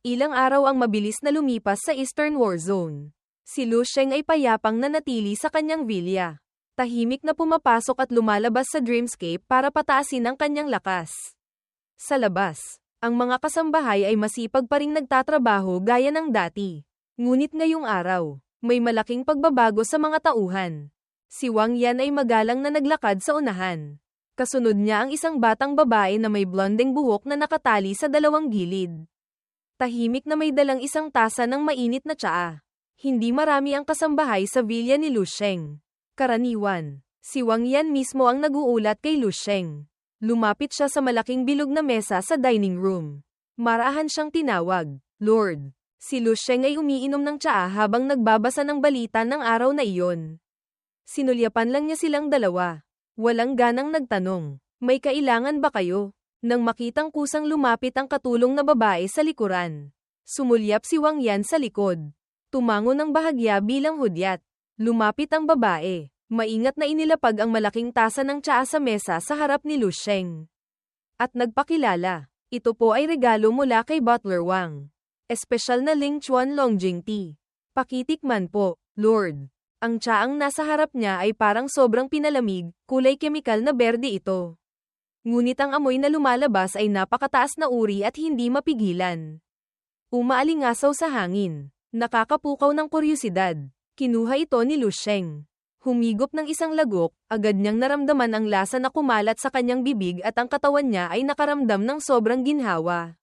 Ilang araw ang mabilis na lumipas sa Eastern War Zone. Si Lu Sheng ay payapang nanatili sa kanyang vilya. Tahimik na pumapasok at lumalabas sa dreamscape para pataasin ang kanyang lakas. Sa labas, ang mga kasambahay ay masipag pa ring nagtatrabaho gaya ng dati. Ngunit ngayong araw, may malaking pagbabago sa mga tauhan. Si Wang Yan ay magalang na naglakad sa unahan. Kasunod niya ang isang batang babae na may blondeng buhok na nakatali sa dalawang gilid. Tahimik na may dalang isang tasa ng mainit na tsaa. Hindi marami ang kasambahay sa vilya ni Lu Sheng. Karaniwan, si Wang Yan mismo ang naguulat kay Lu Sheng. Lumapit siya sa malaking bilog na mesa sa dining room. Marahan siyang tinawag, Lord. Si Lu Sheng ay umiinom ng tsaa habang nagbabasa ng balita ng araw na iyon. Sinulyapan lang niya silang dalawa. Walang ganang nagtanong, may kailangan ba kayo? Nang makitang kusang lumapit ang katulong na babae sa likuran. Sumulyap si Wang Yan sa likod. Tumango ng bahagya bilang hudyat. Lumapit ang babae. Maingat na inilapag ang malaking tasa ng tsaa sa mesa sa harap ni Lu Sheng. At nagpakilala. Ito po ay regalo mula kay Butler Wang. Espesyal na Ling Chuan Longjing Tea. Pakitikman po, Lord. Ang tsaang nasa harap niya ay parang sobrang pinalamig, kulay kemikal na berde ito. Ngunit ang amoy na lumalabas ay napakataas na uri at hindi mapigilan. Umaalingasaw sa hangin. Nakakapukaw ng kuryosidad. Kinuha ito ni Lu Sheng. Humigop ng isang lagok, agad niyang naramdaman ang lasa na kumalat sa kanyang bibig at ang katawan niya ay nakaramdam ng sobrang ginhawa.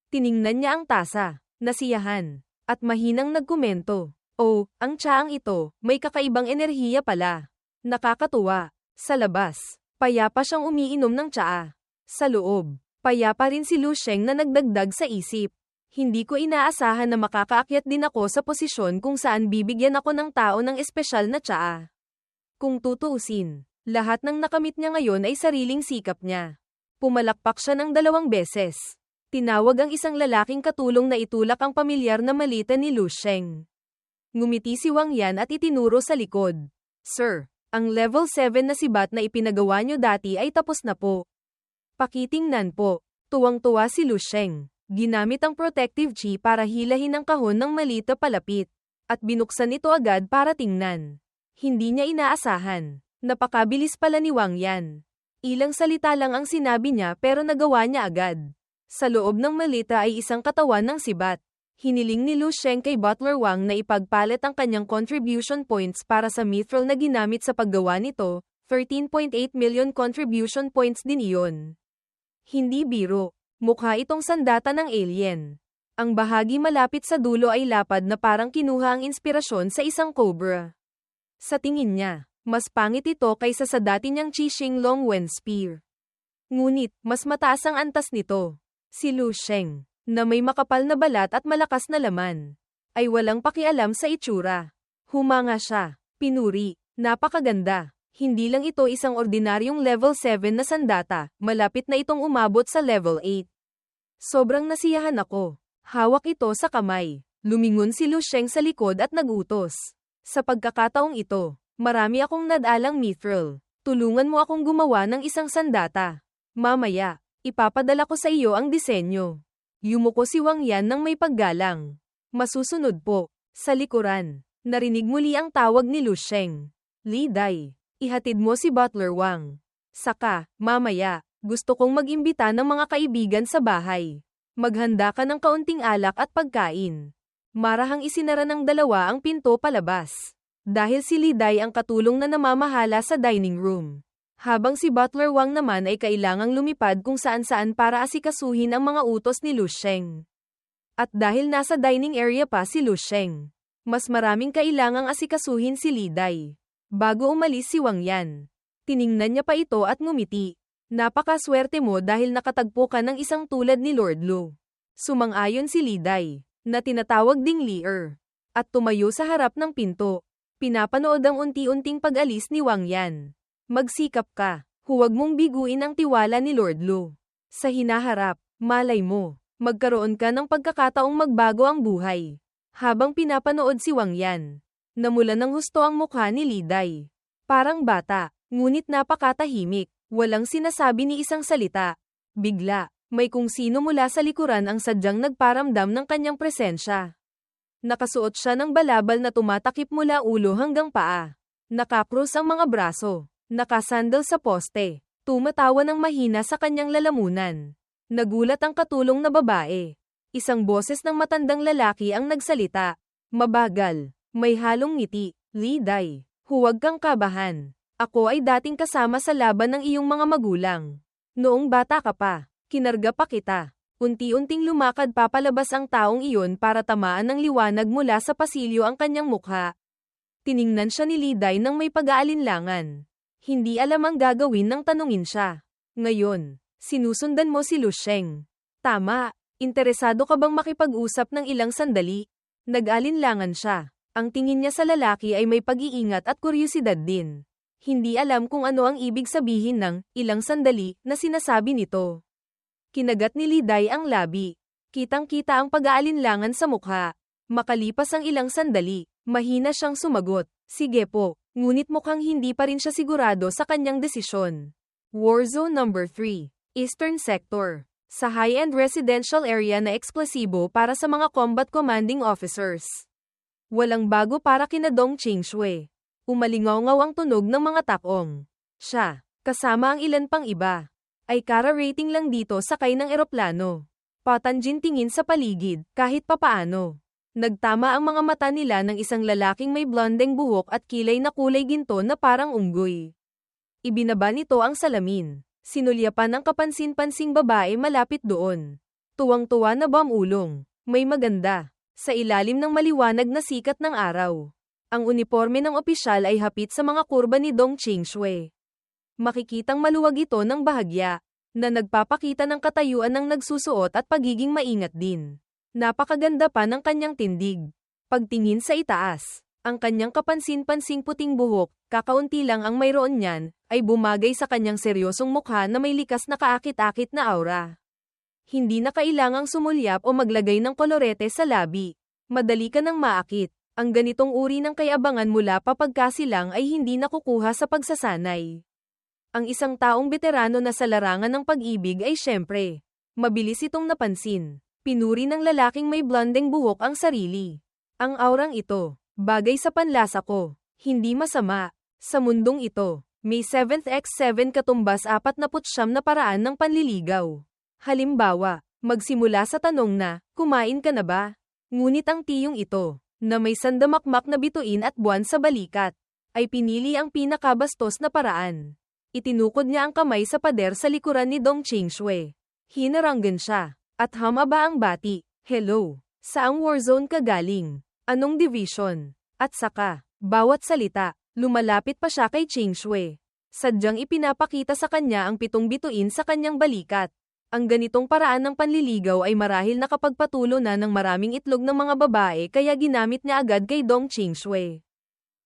Tiningnan niya ang tasa, nasiyahan, at mahinang nagkomento. Oh, ang tsaang ito, may kakaibang enerhiya pala. Nakakatuwa. Sa labas, payapa siyang umiinom ng tsaa. Sa loob, payapa rin si Lu Sheng na nagdagdag sa isip. Hindi ko inaasahan na makakaakyat din ako sa posisyon kung saan bibigyan ako ng tao ng espesyal na tsaa. Kung tutuusin, lahat ng nakamit niya ngayon ay sariling sikap niya. Pumalakpak siya ng 2 beses. Tinawag ang isang lalaking katulong na itulak ang pamilyar na malita ni Lu Sheng. Ngumiti si Wang Yan at itinuro sa likod. Sir, ang level 7 na sibat na ipinagawa niyo dati ay tapos na po. Pakitingnan po. Tuwang-tuwa si Lu Sheng. Ginamit ang protective chi para hilahin ang kahon ng malita palapit. At binuksan ito agad para tingnan. Hindi niya inaasahan. Napakabilis pala ni Wang Yan. Ilang salita lang ang sinabi niya pero nagawa niya agad. Sa loob ng malita ay isang katawan ng sibat. Hiniling ni Lu Sheng kay Butler Wang na ipagpalit ang kanyang contribution points para sa mithril na ginamit sa paggawa nito, 13.8 million contribution points din iyon. Hindi biro, mukha itong sandata ng alien. Ang bahagi malapit sa dulo ay lapad na parang kinuha ang inspirasyon sa isang cobra. Sa tingin niya, mas pangit ito kaysa sa dati niyang Qixing Long Wen Spear. Ngunit, mas mataas ang antas nito. Si Lu Sheng, na may makapal na balat at malakas na laman, ay walang pakialam sa itsura. Humanga siya, pinuri, napakaganda. Hindi lang ito isang ordinaryong level 7 na sandata, malapit na itong umabot sa level 8. Sobrang nasiyahan ako. Hawak ito sa kamay. Lumingon si Lu Sheng sa likod at nagutos. Sa pagkakataong ito, marami akong nadalang mithril. Tulungan mo akong gumawa ng isang sandata. Mamaya, ipapadala ko sa iyo ang disenyo. Yumuko si Wang Yan nang may paggalang. Masusunod po. Sa likuran, narinig muli ang tawag ni Lu Sheng. Li Dai, ihatid mo si Butler Wang. Saka, mamaya, gusto kong mag-imbita ng mga kaibigan sa bahay. Maghanda ka ng kaunting alak at pagkain. Marahang isinara ng 2 ang pinto palabas. Dahil si Li Dai ang katulong na namamahala sa dining room. Habang si Butler Wang naman ay kailangang lumipad kung saan-saan para asikasuhin ang mga utos ni Lu Sheng. At dahil nasa dining area pa si Lu Sheng, mas maraming kailangang asikasuhin si Li Dai. Bago umalis si Wang Yan, tiningnan niya pa ito at ngumiti. Napakaswerte mo dahil nakatagpo ka ng isang tulad ni Lord Lu. Sumang-ayon si Li Dai, na tinatawag ding Li Er, at tumayo sa harap ng pinto. Pinapanood ang unti-unting pag-alis ni Wang Yan. Magsikap ka, huwag mong biguin ang tiwala ni Lord Lu. Sa hinaharap, malay mo, magkaroon ka ng pagkakataong magbago ang buhay. Habang pinapanood si Wang Yan, namula ng husto ang mukha ni Li Dai. Parang bata, ngunit napakatahimik, walang sinasabi ni isang salita. Bigla, May kung sino mula sa likuran ang sadyang nagparamdam ng kanyang presensya. Nakasuot siya ng balabal na tumatakip mula ulo hanggang paa. Nakakrus ang mga braso. Nakasandal sa poste. Tumatawa ng mahina sa kanyang lalamunan. Nagulat ang katulong na babae. Isang boses ng matandang lalaki ang nagsalita. Mabagal. May halong ngiti. Liday. Huwag kang kabahan. Ako ay dating kasama sa laban ng iyong mga magulang. Noong bata ka pa. Kinarga pa kita. Unti-unting lumakad papalabas ang taong iyon para tamaan ng liwanag mula sa pasilyo ang kanyang mukha. Tiningnan siya ni Liday nang may pag-aalinlangan. Hindi alam ang gagawin nang tanungin siya. Ngayon, sinusundan mo si Lu Sheng. Tama, interesado ka bang makipag-usap ng ilang sandali? Nag-alinlangan siya. Ang tingin niya sa lalaki ay may pag-iingat at kuryusidad din. Hindi alam kung ano ang ibig sabihin ng ilang sandali na sinasabi nito. Kinagat ni Liday ang labi. Kitang-kita ang pag-aalinlangan sa mukha. Makalipas ang ilang sandali, mahina siyang sumagot. Sige po, ngunit mukhang hindi pa rin siya sigurado sa kanyang desisyon. Warzone number 3, Eastern Sector. Sa high-end residential area na eksplosibo para sa mga combat commanding officers. Walang bago para kina Dong Qingshui. Umalingaw-ngaw ang tunog ng mga takong. Siya, kasama ang ilan pang iba, ay kara-rating lang dito sakay ng eroplano. Patanjin tingin sa paligid, kahit papaano. Nagtama ang mga mata nila ng isang lalaking may blondeng buhok at kilay na kulay ginto na parang unggoy. Ibinaba nito ang salamin. Sinulyapan ng kapansin-pansing babae malapit doon. Tuwang-tuwa na bamulong. May maganda. Sa ilalim ng maliwanag na sikat ng araw. Ang uniforme ng opisyal ay hapit sa mga kurba ni Dong Qingshui. Makikitang maluwag ito ng bahagya, na nagpapakita ng katayuan ng nagsusuot at pagiging maingat din. Napakaganda pa ng kanyang tindig. Pagtingin sa itaas, ang kanyang kapansin-pansing puting buhok, kakaunti lang ang mayroon niyan, ay bumagay sa kanyang seryosong mukha na may likas na kaakit-akit na aura. Hindi na kailangang sumulyap o maglagay ng kolorete sa labi. Madali ka nang maakit. Ang ganitong uri ng kayabangan mula pa pagkasilang ay hindi nakukuha sa pagsasanay. Ang isang taong veterano na sa larangan ng pag-ibig ay syempre, mabilis itong napansin. Pinuri ng lalaking may blondeng buhok ang sarili. Ang aurang ito, bagay sa panlasa ko, hindi masama. Sa mundong ito, may 7x7 katumbas 49 na paraan ng panliligaw. Halimbawa, magsimula sa tanong na, kumain ka na ba? Ngunit ang tiyong ito, na may sandamakmak na bituin at buwan sa balikat, ay pinili ang pinakabastos na paraan. Itinukod niya ang kamay sa pader sa likuran ni Dong Qingshui. Hinaranggan siya, at hamaba ang bati. Hello, saang warzone ka galing? Anong division? At saka, bawat salita, lumalapit pa siya kay Qingshui. Sadyang ipinapakita sa kanya ang 7 bituin sa kanyang balikat. Ang ganitong paraan ng panliligaw ay marahil nakapagpatulo na ng maraming itlog ng mga babae kaya ginamit niya agad kay Dong Qingshui.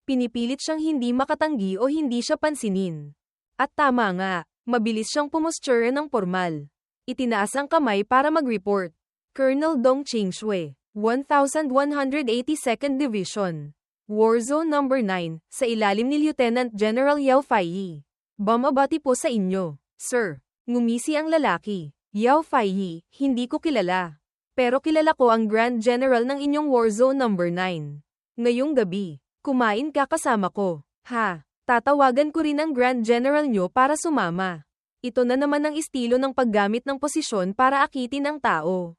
Pinipilit siyang hindi makatanggi o hindi siya pansinin. At tama nga, mabilis siyang pumusture ng formal. Itinaas ang kamay para mag-report. Colonel Dong Qingshui, 1182nd Division. Warzone number 9, sa ilalim ni Lieutenant General Yao Faiyi. Bumabati po sa inyo, sir. Ngumisi ang lalaki. Yao Faiyi, hindi ko kilala. Pero kilala ko ang Grand General ng inyong Warzone number 9. Ngayong gabi, kumain ka kasama ko. Ha, tatawagan ko rin ang Grand General nyo para sumama. Ito na naman ang estilo ng paggamit ng posisyon para akitin ang tao.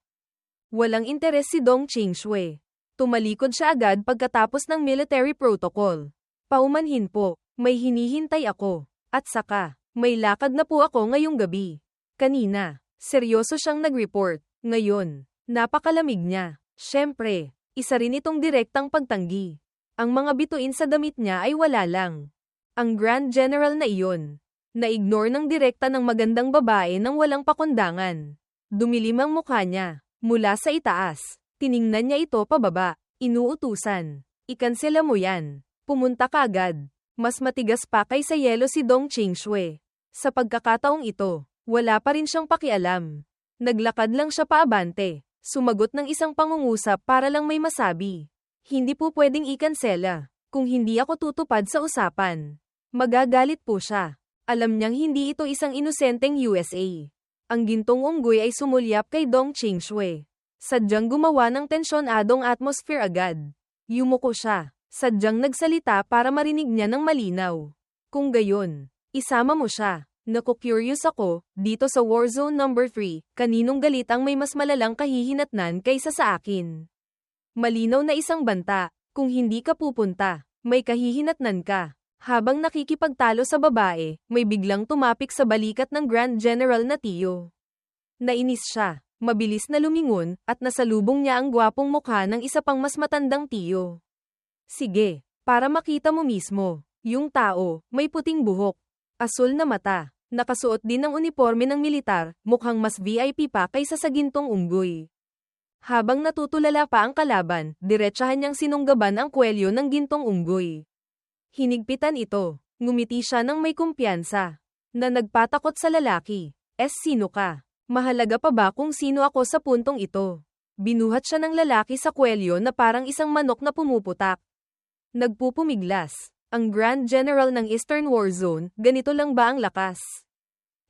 Walang interes si Dong Qingshui. Tumalikod siya agad pagkatapos ng military protocol. Paumanhin po, may hinihintay ako. At saka, may lakad na po ako ngayong gabi. Kanina, seryoso siyang nag-report. Ngayon, napakalamig niya. Siyempre, isa rin itong direktang pagtanggi. Ang mga bituin sa damit niya ay wala lang. Ang Grand General na iyon, na-ignore ng direkta ng magandang babae nang walang pakundangan. Dumilim ang mukha niya. Mula sa itaas, tiningnan niya ito pababa. Inuutusan. Ikansela mo yan. Pumunta ka agad. Mas matigas pa kaysa yelo si Dong Qingshui. Sa pagkakataong ito, wala pa rin siyang pakialam. Naglakad lang siya paabante. Sumagot ng isang pangungusap para lang may masabi. Hindi po pwedeng ikansela. Kung hindi ako tutupad sa usapan, magagalit po siya. Alam niyang hindi ito isang inosenteng USA. Ang gintong unggoy ay sumulyap kay Dong Qingshui. Sadyang gumawa ng tensyonadong atmosphere agad. Yumuko siya. Sadyang nagsalita para marinig niya ng malinaw. Kung gayon, isama mo siya. Naku-curious ako, dito sa Warzone number 3, kaninong galit ang may mas malalang kahihinatnan kaysa sa akin? Malinaw na isang banta, kung hindi ka pupunta, may kahihinatnan ka. Habang nakikipagtalo sa babae, may biglang tumapik sa balikat ng Grand General na Tio. Nainis siya, mabilis na lumingon, at nasalubong niya ang gwapong mukha ng isa pang mas matandang Tio. Sige, para makita mo mismo, yung tao, may puting buhok, asul na mata, nakasuot din ng uniforme ng militar, mukhang mas VIP pa kaysa sa gintong unggoy. Habang natutulala pa ang kalaban, diretsahan niyang sinunggaban ang kwelyo ng gintong unggoy. Hinigpitan ito, ngumiti siya ng may kumpiyansa, na nagpatakot sa lalaki. Sino ka? Mahalaga pa ba kung sino ako sa puntong ito? Binuhat siya ng lalaki sa kwelyo na parang isang manok na pumuputak. Nagpupumiglas. Ang Grand General ng Eastern Warzone, ganito lang ba ang lakas?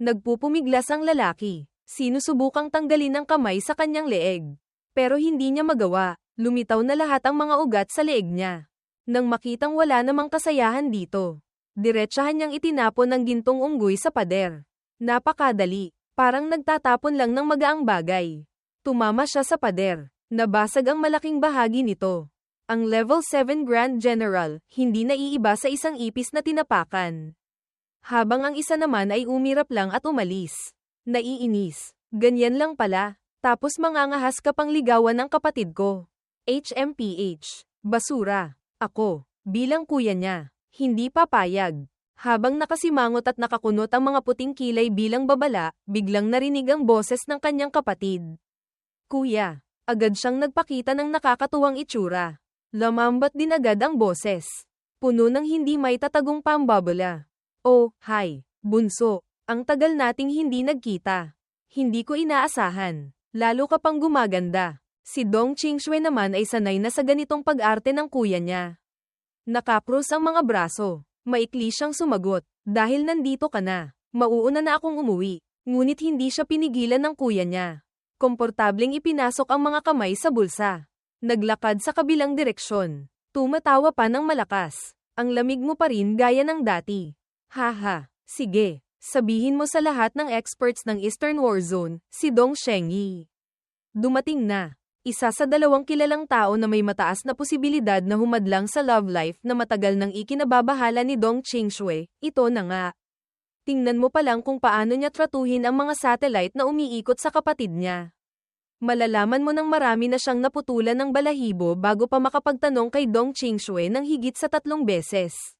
Nagpupumiglas ang lalaki. Sinusubukang tanggalin ang kamay sa kanyang leeg. Pero hindi niya magawa, lumitaw na lahat ang mga ugat sa leeg niya. Nang makitang wala namang kasayahan dito, diretsahan niyang itinapon ang gintong unggoy sa pader. Napakadali, parang nagtatapon lang ng magaang bagay. Tumama siya sa pader, nabasag ang malaking bahagi nito. Ang level 7 Grand General, hindi naiiba sa isang ipis na tinapakan. Habang ang isa naman ay umirap lang at umalis. Naiinis. Ganyan lang pala. Tapos mangangahas ka pang ligawan ng kapatid ko. HMPH. Basura. Ako, bilang kuya niya, hindi papayag. Habang nakasimangot at nakakunot ang mga puting kilay bilang babala, biglang narinig ang boses ng kanyang kapatid. Kuya. Agad siyang nagpakita ng nakakatuwang itsura. Lamambat din agad ang boses. Puno ng hindi may tatagong pambabala. Oh, hi, bunso. Ang tagal nating hindi nagkita. Hindi ko inaasahan. Lalo ka pang gumaganda. Si Dong Qingshui naman ay sanay na sa ganitong pag-arte ng kuya niya. Nakakrus ang mga braso. Maikli siyang sumagot. Dahil nandito ka na, mauuna na akong umuwi. Ngunit hindi siya pinigilan ng kuya niya. Komportableng ipinasok ang mga kamay sa bulsa. Naglakad sa kabilang direksyon. Tumatawa pa ng malakas. Ang lamig mo pa rin gaya ng dati. Haha, sige. Sabihin mo sa lahat ng experts ng Eastern Warzone, si Dong Shengyi. Dumating na. Isa sa dalawang kilalang tao na may mataas na posibilidad na humadlang sa love life na matagal nang ikinababahala ni Dong Qingshui, ito na nga. Tingnan mo pa lang kung paano niya tratuhin ang mga satellite na umiikot sa kapatid niya. Malalaman mo nang marami na siyang naputulan ng balahibo bago pa makapagtanong kay Dong Qingshui ng higit sa 3 beses.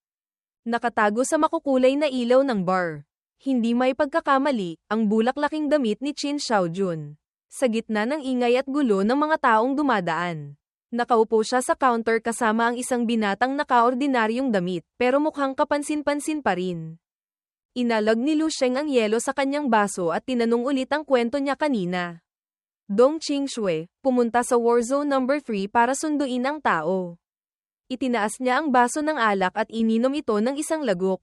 Nakatago sa makukulay na ilaw ng bar. Hindi may pagkakamali, ang bulaklaking damit ni Qin Xiaojun. Sa gitna ng ingay at gulo ng mga taong dumadaan. Nakaupo siya sa counter kasama ang isang binatang nakaordinaryong damit, pero mukhang kapansin-pansin pa rin. Inalag ni Lu Sheng ang yelo sa kanyang baso at tinanong ulit ang kwento niya kanina. Dong Qingshui, pumunta sa Warzone number 3 para sunduin ang tao. Itinaas niya ang baso ng alak at ininom ito ng isang lagok.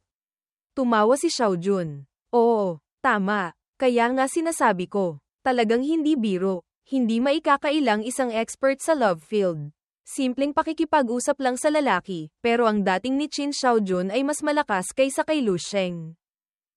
Tumawa si Xiaojun. Oo, tama. Kaya nga sinasabi ko. Talagang hindi biro. Hindi maikakailang isang expert sa love field. Simpleng pakikipag-usap lang sa lalaki, pero ang dating ni Qin Xiaojun ay mas malakas kaysa kay Lu Sheng.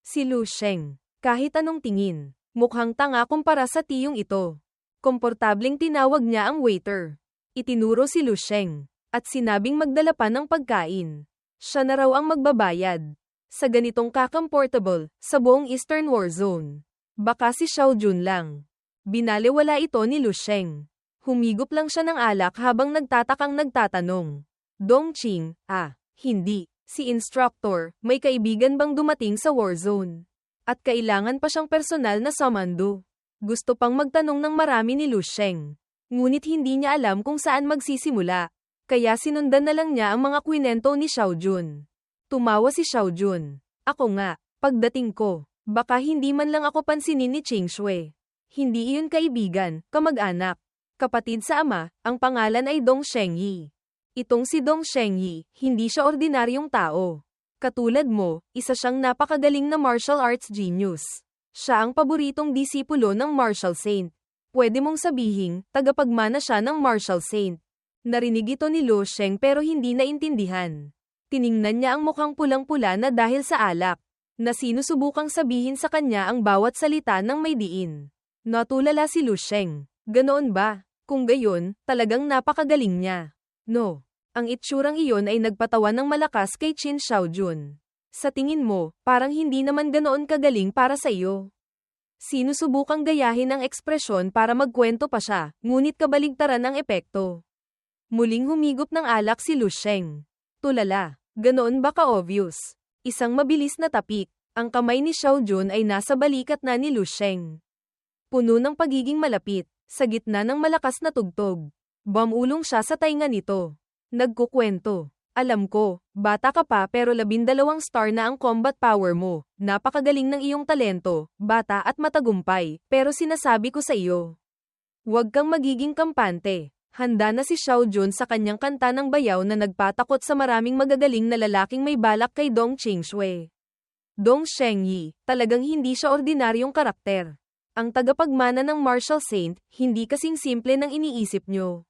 Si Lu Sheng, kahit anong tingin, mukhang tanga kumpara sa tiyong ito. Komportableng tinawag niya ang waiter. Itinuro si Lu Sheng, at sinabing magdala pa ng pagkain. Siya na raw ang magbabayad. Sa ganitong kakomportable, sa buong Eastern Warzone. Baka si Xiaojun lang. Binaliwala ito ni Lu Sheng. Humigop lang siya ng alak habang nagtatakang nagtatanong. Dong Qing, hindi. Si instructor, may kaibigan bang dumating sa Warzone? At kailangan pa siyang personal na samando. Gusto pang magtanong ng marami ni Lu Sheng. Ngunit hindi niya alam kung saan magsisimula. Kaya sinundan na lang niya ang mga kwinento ni Xiaojun. Tumawa si Xiaojun. Ako nga, pagdating ko, baka hindi man lang ako pansinin ni Qingshui. Hindi iyon kaibigan, kamag-anak. Kapatid sa ama, ang pangalan ay Dong Shengyi. Itong si Dong Shengyi, hindi siya ordinaryong tao. Katulad mo, isa siyang napakagaling na martial arts genius. Siya ang paboritong disipulo ng Martial Saint. Pwede mong sabihing, tagapagmana siya ng Martial Saint. Narinig ito ni Lu Sheng pero hindi naintindihan. Tiningnan niya ang mukhang pulang-pula na dahil sa alak, na sinusubukang sabihin sa kanya ang bawat salita ng may diin. Natulala si Lu Sheng. Ganoon ba? Kung gayon, talagang napakagaling niya. No. Ang itsurang iyon ay nagpatawa ng malakas kay Qin Xiaojun. Sa tingin mo, parang hindi naman ganoon kagaling para sa iyo. Sinusubukang gayahin ang ekspresyon para magkwento pa siya, ngunit kabaligtaran ang epekto. Muling humigop ng alak si Lu Sheng. Tulala, ganoon ba ka-obvious? Isang mabilis na tapik, ang kamay ni Xiaojun ay nasa balikat na ni Lu Sheng. Puno ng pagiging malapit, sa gitna ng malakas na tugtog. Bumulong siya sa tainga nito. Nagkukwento. Alam ko, bata ka pa pero 12 star na ang combat power mo. Napakagaling ng iyong talento, bata at matagumpay, pero sinasabi ko sa iyo. Huwag kang magiging kampante. Handa na si Xiaojun sa kanyang kanta ng bayaw na nagpatakot sa maraming magagaling na lalaking may balak kay Dong Qingshui. Dong Shengyi, talagang hindi siya ordinaryong karakter. Ang tagapagmana ng Martial Saint, hindi kasing simple ng iniisip nyo.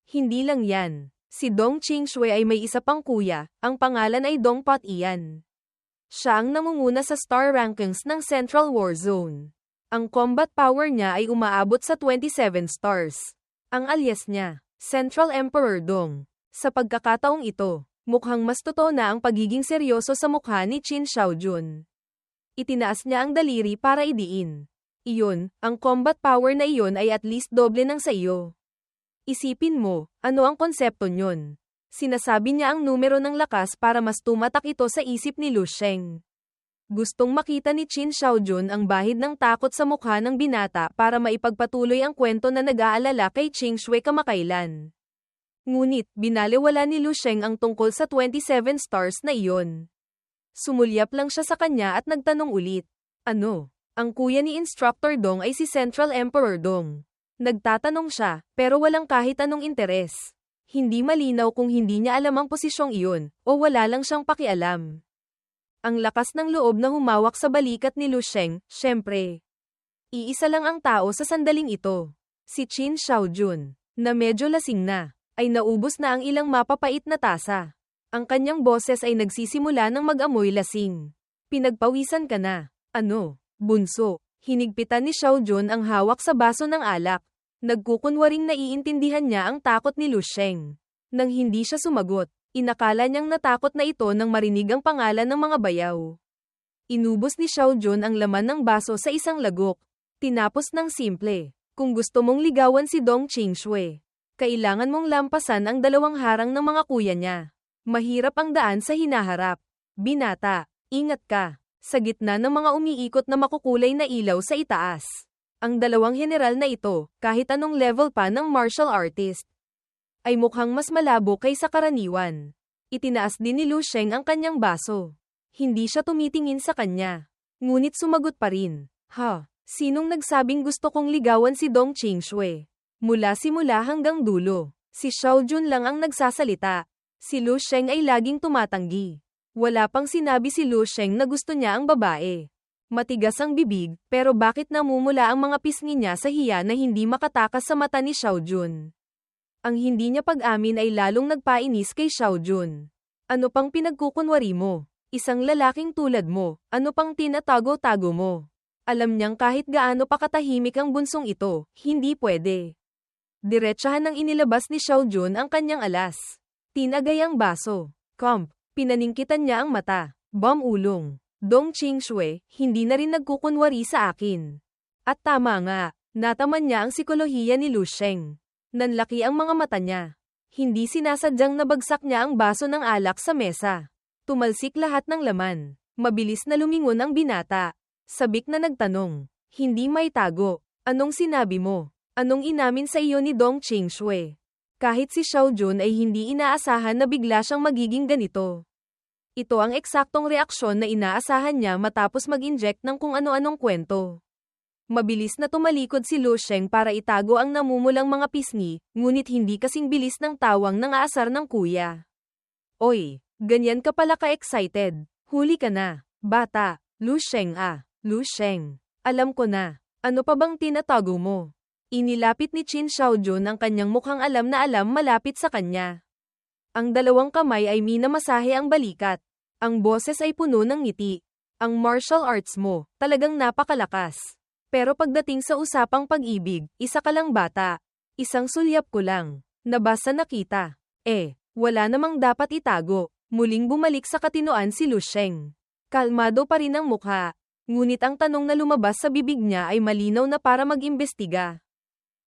Hindi lang yan. Si Dong Qingshui ay may isa pang kuya, ang pangalan ay Dong Pat Ian. Siya ang namumuna sa star rankings ng Central War Zone. Ang combat power niya ay umaabot sa 27 stars. Ang alias niya, Central Emperor Dong. Sa pagkakataong ito, mukhang mas totoo na ang pagiging seryoso sa mukha ni Qin Xiaojun. Itinaas niya ang daliri para idiin. Iyon, ang combat power na iyon ay at least doble ng sa iyo. Isipin mo, ano ang konsepto nyon? Sinasabi niya ang numero ng lakas para mas tumatak ito sa isip ni Lu Sheng. Gustong makita ni Qin Xiaojun ang bahid ng takot sa mukha ng binata para maipagpatuloy ang kwento na nag-aalala kay Qingshui kamakailan. Ngunit, binaliwala ni Lu Sheng ang tungkol sa 27 stars na iyon. Sumulyap lang siya sa kanya at nagtanong ulit. Ano? Ang kuya ni Instructor Dong ay si Central Emperor Dong. Nagtatanong siya, pero walang kahit anong interes. Hindi malinaw kung hindi niya alam ang posisyong iyon, o wala lang siyang pakialam. Ang lakas ng loob na humawak sa balikat ni Lu Sheng, syempre. Iisa lang ang tao sa sandaling ito. Si Qin Xiaojun, na medyo lasing na, ay naubos na ang ilang mapapait na tasa. Ang kanyang boses ay nagsisimula ng mag-amoy lasing. Pinagpawisan ka na. Ano, bunso? Hinigpitan ni Xiaojun ang hawak sa baso ng alak. Nagkukunwaring naiintindihan niya ang takot ni Lu Sheng. Nang hindi siya sumagot, inakala niyang natakot na ito nang marinig ang pangalan ng mga bayaw. Inubos ni Xiaojun ang laman ng baso sa isang lagok. Tinapos ng simple. Kung gusto mong ligawan si Dong Qingshui, kailangan mong lampasan ang dalawang harang ng mga kuya niya. Mahirap ang daan sa hinaharap. Binata, ingat ka. Sa gitna ng mga umiikot na makukulay na ilaw sa itaas. Ang dalawang general na ito, kahit anong level pa ng martial artist, ay mukhang mas malabo kaysa karaniwan. Itinaas din ni Lu Sheng ang kanyang baso. Hindi siya tumitingin sa kanya. Ngunit sumagot pa rin. Sinong nagsabing gusto kong ligawan si Dong Qingshui? Mula simula hanggang dulo, si Xiaojun lang ang nagsasalita. Si Lu Sheng ay laging tumatanggi. Wala pang sinabi si Lu Sheng na gusto niya ang babae. Matigas ang bibig, pero bakit namumula ang mga pisngi niya sa hiya na hindi makatakas sa mata ni Xiaojun? Ang hindi niya pag-amin ay lalong nagpainis kay Xiaojun. Ano pang pinagkukunwari mo? Isang lalaking tulad mo, ano pang tinatago-tago mo? Alam niyang kahit gaano pa katahimik ang bunsong ito, hindi pwede. Diretsahan ng inilabas ni Xiaojun ang kanyang alas. Tinagay ang baso. Pinaningkitan niya ang mata. Bumulong. Dong Qingshui, hindi na rin nagkukunwari sa akin. At tama nga, nataman niya ang psikolohiya ni Lu Sheng. Nanlaki ang mga mata niya. Hindi sinasadyang nabagsak niya ang baso ng alak sa mesa. Tumalsik lahat ng laman. Mabilis na lumingon ang binata. Sabik na nagtanong. Hindi may tago. Anong sinabi mo? Anong inamin sa iyo ni Dong Qingshui? Kahit si Xiaojun ay hindi inaasahan na bigla siyang magiging ganito. Ito ang eksaktong reaksyon na inaasahan niya matapos mag-inject ng kung ano-anong kwento. Mabilis na tumalikod si Lu Sheng para itago ang namumulang mga pisngi, ngunit hindi kasing bilis ng tawang ng aasar ng kuya. Oy, ganyan ka pala ka-excited. Huli ka na, bata. Lu Sheng. Lu Sheng. Alam ko na. Ano pa bang tinatago mo? Inilapit ni Qin Xiaojun ang kanyang mukhang alam na alam malapit sa kanya. Ang dalawang kamay ay minamasahe ang balikat. Ang boses ay puno ng ngiti. Ang martial arts mo, talagang napakalakas. Pero pagdating sa usapang pag-ibig, isa ka lang bata. Isang sulyap ko lang. Nabasa na kita. Wala namang dapat itago. Muling bumalik sa katinoan si Lu Sheng. Kalmado pa rin ang mukha. Ngunit ang tanong na lumabas sa bibig niya ay malinaw na para mag-imbestiga.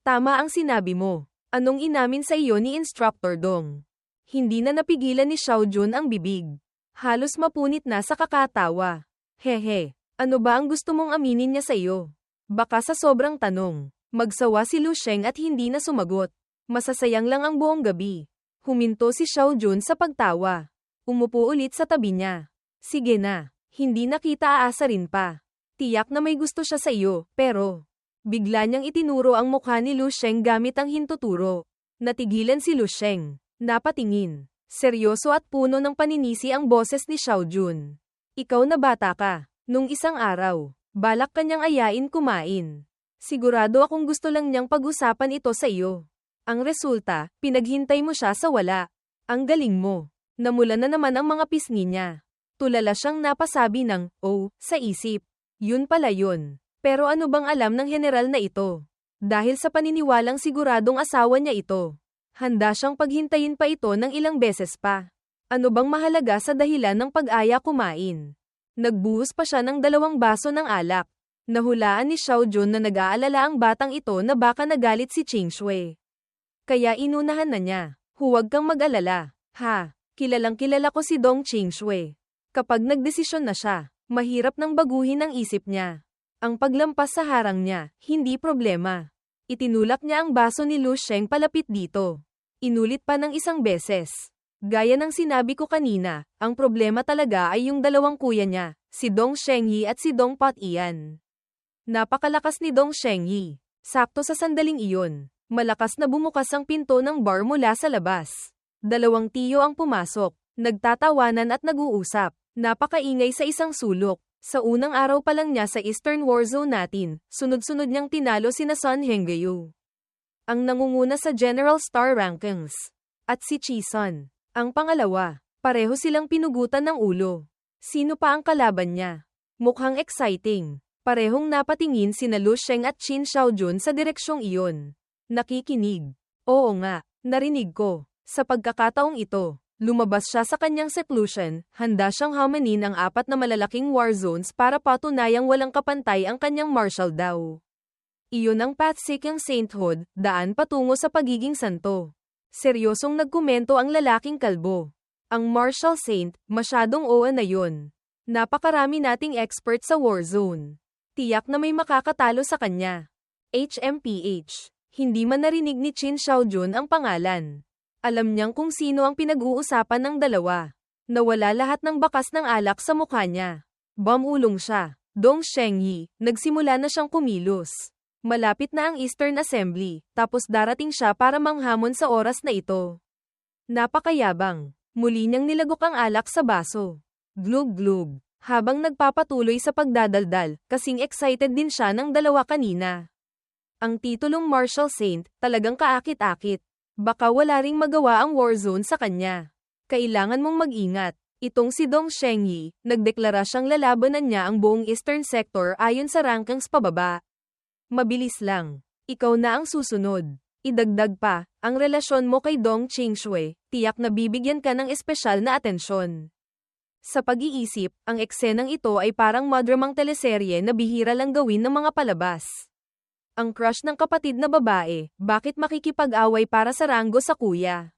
Tama ang sinabi mo. Anong inamin sa iyo ni Instructor Dong? Hindi na napigilan ni Xiaojun ang bibig. Halos mapunit na sa kakatawa. Hehe, ano ba ang gusto mong aminin niya sa iyo? Baka sa sobrang tanong, magsawa si Lu Sheng at hindi na sumagot. Masasayang lang ang buong gabi. Huminto si Xiaojun sa pagtawa. Umupo ulit sa tabi niya. Sige na, hindi na kita aasarin pa. Tiyak na may gusto siya sa iyo, pero... Bigla niyang itinuro ang mukha ni Lu Sheng gamit ang hintuturo. Natigilan si Lu Sheng. Napatingin. Seryoso at puno ng paninisi ang boses ni Xiaojun. Ikaw na bata ka. Nung isang araw, balak kanyang ayain kumain. Sigurado akong gusto lang niyang pag-usapan ito sa iyo. Ang resulta, pinaghintay mo siya sa wala. Ang galing mo. Namula na naman ang mga pisngi niya. Tulala siyang napasabi ng, sa isip. Yun pala yun. Pero ano bang alam ng general na ito? Dahil sa paniniwalang siguradong asawa niya ito. Handa siyang paghintayin pa ito ng ilang beses pa. Ano bang mahalaga sa dahilan ng pag-aya kumain? Nagbuhos pa siya ng 2 baso ng alak. Nahulaan ni Xiaojun na nag-aalala ang batang ito na baka nagalit si Qing Shui. Kaya inunahan na niya. Huwag kang mag-alala. Kilalang kilala ko si Dong Qing Shui. Kapag nagdesisyon na siya, mahirap nang baguhin ang isip niya. Ang paglampas sa harang niya, hindi problema. Itinulak niya ang baso ni Lu Sheng palapit dito. Inulit pa ng isang beses. Gaya ng sinabi ko kanina, ang problema talaga ay yung 2 kuya niya, si Dong Shengyi at si Dong Pat-ian. Napakalakas ni Dong Shengyi. Sakto sa sandaling iyon, malakas na bumukas ang pinto ng bar mula sa labas. 2 tiyo ang pumasok, nagtatawanan at nag-uusap. Napakaingay sa isang sulok. Sa unang araw pa lang niya sa Eastern Warzone natin, sunod-sunod niyang tinalo sina Sun Hengyu, ang nangunguna sa General Star Rankings, at si Chi Sun, ang pangalawa. Pareho silang pinugutan ng ulo. Sino pa ang kalaban niya? Mukhang exciting. Parehong napatingin sina Lu Sheng at Qin Xiaojun sa direksyong iyon. Nakikinig. Oo nga, narinig ko. Sa pagkakataong ito, lumabas siya sa kanyang seclusion, handa siyang hamanin ang 4 na malalaking war zones para patunayang walang kapantay ang kanyang martial daw. Iyon ang pathseeking sainthood, daan patungo sa pagiging santo. Seryosong nagkomento ang lalaking kalbo. Ang martial saint, masyadong OA na yun. Napakarami nating expert sa war zone. Tiyak na may makakatalo sa kanya. HMPH. Hindi man narinig ni Qin Xiaojun ang pangalan. Alam niyang kung sino ang pinag-uusapan ng dalawa. Nawala lahat ng bakas ng alak sa mukha niya. Bumulong siya. Dong Shengyi, nagsimula na siyang kumilos. Malapit na ang Eastern Assembly, tapos darating siya para manghamon sa oras na ito. Napakayabang. Muli niyang nilagok ang alak sa baso. Glug-glug. Habang nagpapatuloy sa pagdadaldal, kasing excited din siya ng 2 kanina. Ang titulong Martial Saint, talagang kaakit-akit. Baka wala ring magawa ang warzone sa kanya. Kailangan mong mag-ingat. Itong si Dong Shengyi, nagdeklara siyang lalabanan niya ang buong Eastern Sector ayon sa rankings pababa. Mabilis lang. Ikaw na ang susunod. Idagdag pa, ang relasyon mo kay Dong Qing Shui, tiyak na bibigyan ka ng espesyal na atensyon. Sa pag-iisip, ang eksenang ito ay parang madramang teleserye na bihira lang gawin ng mga palabas. Ang crush ng kapatid na babae, bakit makikipag-away para sa ranggo sa kuya?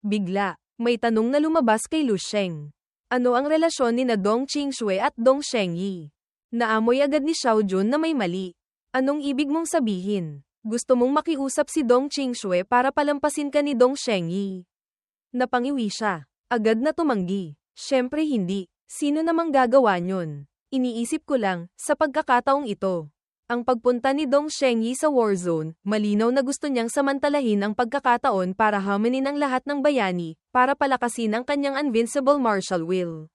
Bigla, may tanong na lumabas kay Lu Sheng. Ano ang relasyon ni na Dong Qing Shui at Dong Shengyi? Naamoy agad ni Xiaojun na may mali. Anong ibig mong sabihin? Gusto mong makiusap si Dong Qing Shui para palampasin ka ni Dong Shengyi? Napangiwi siya. Agad na tumanggi. Siyempre hindi. Sino namang gagawa nyon? Iniisip ko lang, sa pagkakataong ito. Ang pagpunta ni Dong Shengyi sa Warzone, malinaw na gusto niyang samantalahin ang pagkakataon para hamanin ang lahat ng bayani, para palakasin ang kanyang invincible martial will.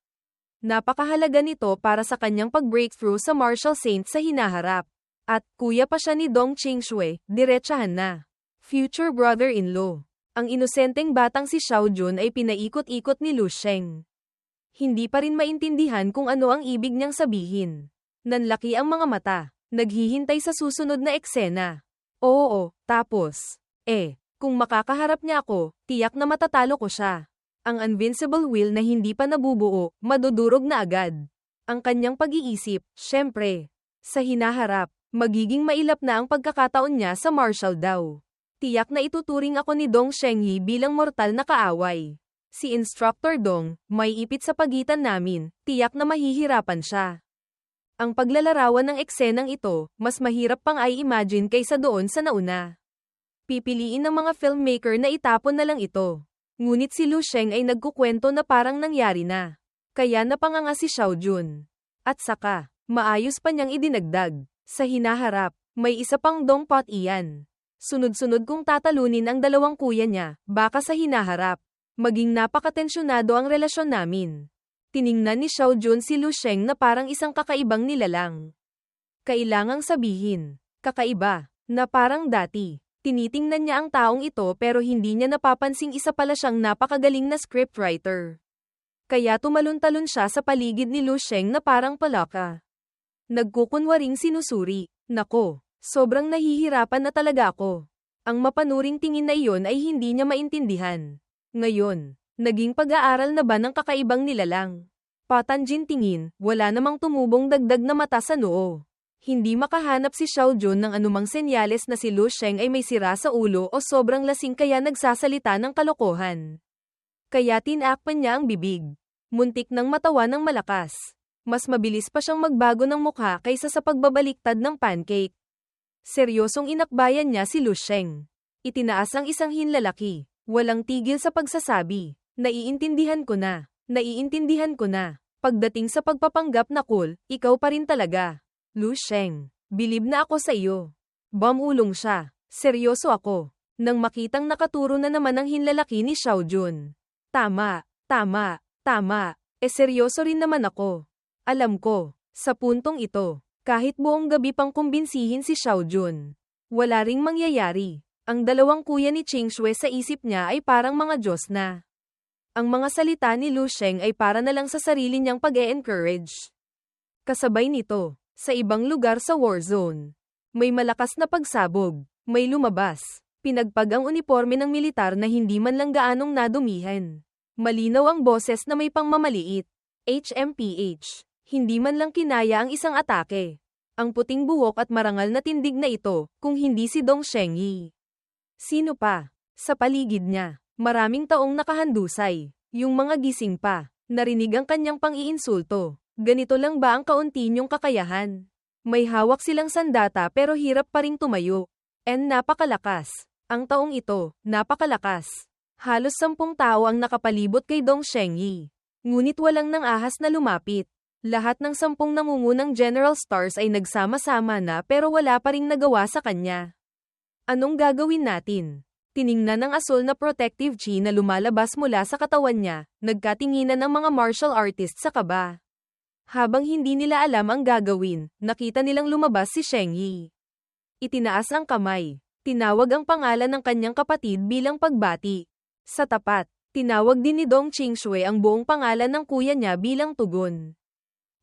Napakahalaga nito para sa kanyang pag-breakthrough sa martial saint sa hinaharap. At, kuya pa siya ni Dong Qingshui, diretsahan na. Future brother-in-law. Ang inosenteng batang si Xiao Jun ay pinaikot-ikot ni Lu Sheng. Hindi pa rin maintindihan kung ano ang ibig niyang sabihin. Nanlaki ang mga mata, naghihintay sa susunod na eksena. Oo, tapos. Kung makakaharap niya ako, tiyak na matatalo ko siya. Ang invincible will na hindi pa nabubuo, madudurog na agad. Ang kanyang pag-iisip, syempre. Sa hinaharap, magiging mailap na ang pagkakataon niya sa martial daw. Tiyak na ituturing ako ni Dong Shengyi bilang mortal na kaaway. Si Instructor Dong, may ipit sa pagitan namin, tiyak na mahihirapan siya. Ang paglalarawan ng eksenang ito, mas mahirap pang i-imagine kaysa doon sa nauna. Pipiliin ng mga filmmaker na itapon na lang ito. Ngunit si Lu Sheng ay nagkukwento na parang nangyari na. Kaya napanganga si Xiao Jun. At saka, maayos pa niyang idinagdag. Sa hinaharap, may isa pang Dong Pot iyan. Sunod-sunod kong tatalunin ang dalawang kuya niya, baka sa hinaharap. Maging napakatensyonado ang relasyon namin. Tiningnan ni Xiao Jun si Lu Sheng na parang isang kakaibang nilalang. Kailangang sabihin, kakaiba, na parang dati. Tinitingnan niya ang taong ito pero hindi niya napapansing isa pala siyang napakagaling na scriptwriter. Kaya tumalon-talon siya sa paligid ni Lu Sheng na parang palaka. Nagkukunwaring sinusuri. Nako, sobrang nahihirapan na talaga ako. Ang mapanuring tingin na iyon ay hindi niya maintindihan. Ngayon, naging pag-aaral na ba ng kakaibang nilalang? Patanjin tingin, wala namang tumubong dagdag na mata sa noo. Hindi makahanap si Xiao Jun ng anumang senyales na si Lu Sheng ay may sira sa ulo o sobrang lasing kaya nagsasalita ng kalokohan. Kaya tinakpan niya ang bibig. Muntik nang matawa ng malakas. Mas mabilis pa siyang magbago ng mukha kaysa sa pagbabaliktad ng pancake. Seryosong inakbayan niya si Lu Sheng. Itinaas ang isang hinlalaki. Walang tigil sa pagsasabi. Naiintindihan ko na. Naiintindihan ko na. Pagdating sa pagpapanggap na cool, ikaw pa rin talaga. Lu Sheng, bilib na ako sa iyo. Bumulong siya. Seryoso ako. Nang makitang nakaturo na naman ang hinlalaki ni Xiao Jun. Tama. Seryoso rin naman ako. Alam ko, sa puntong ito, kahit buong gabi pang kumbinsihin si Xiao Jun, wala ring mangyayari. Ang dalawang kuya ni Qingshui sa isip niya ay parang mga Diyos na. Ang mga salita ni Lu Sheng ay para na lang sa sarili niyang pag-e-encourage. Kasabay nito, sa ibang lugar sa Warzone, may malakas na pagsabog, may lumabas. Pinagpag ang uniforme ng militar na hindi man lang gaanong nadumihan. Malinaw ang boses na may pangmamaliit. HMPH. Hindi man lang kinaya ang isang atake. Ang puting buhok at marangal na tindig na ito, kung hindi si Dong Shengyi. Sino pa? Sa paligid niya, maraming taong nakahandusay. Yung mga gising pa, narinig ang kanyang pang-iinsulto. Ganito lang ba ang kaunti niyong kakayahan? May hawak silang sandata pero hirap pa ring tumayo. Napakalakas. Ang taong ito, napakalakas. Halos 10 tao ang nakapalibot kay Dong Shengyi. Ngunit walang nang ahas na lumapit. Lahat ng 10 nangungunang General Stars ay nagsama-sama na pero wala pa ring nagawa sa kanya. Anong gagawin natin? Tiningnan ng asul na protective chi na lumalabas mula sa katawan niya, nagkatinginan ng mga martial artists sa kaba. Habang hindi nila alam ang gagawin, nakita nilang lumabas si Shengyi. Itinaas ang kamay. Tinawag ang pangalan ng kanyang kapatid bilang pagbati. Sa tapat, tinawag din ni Dong Qingshui ang buong pangalan ng kuya niya bilang tugon.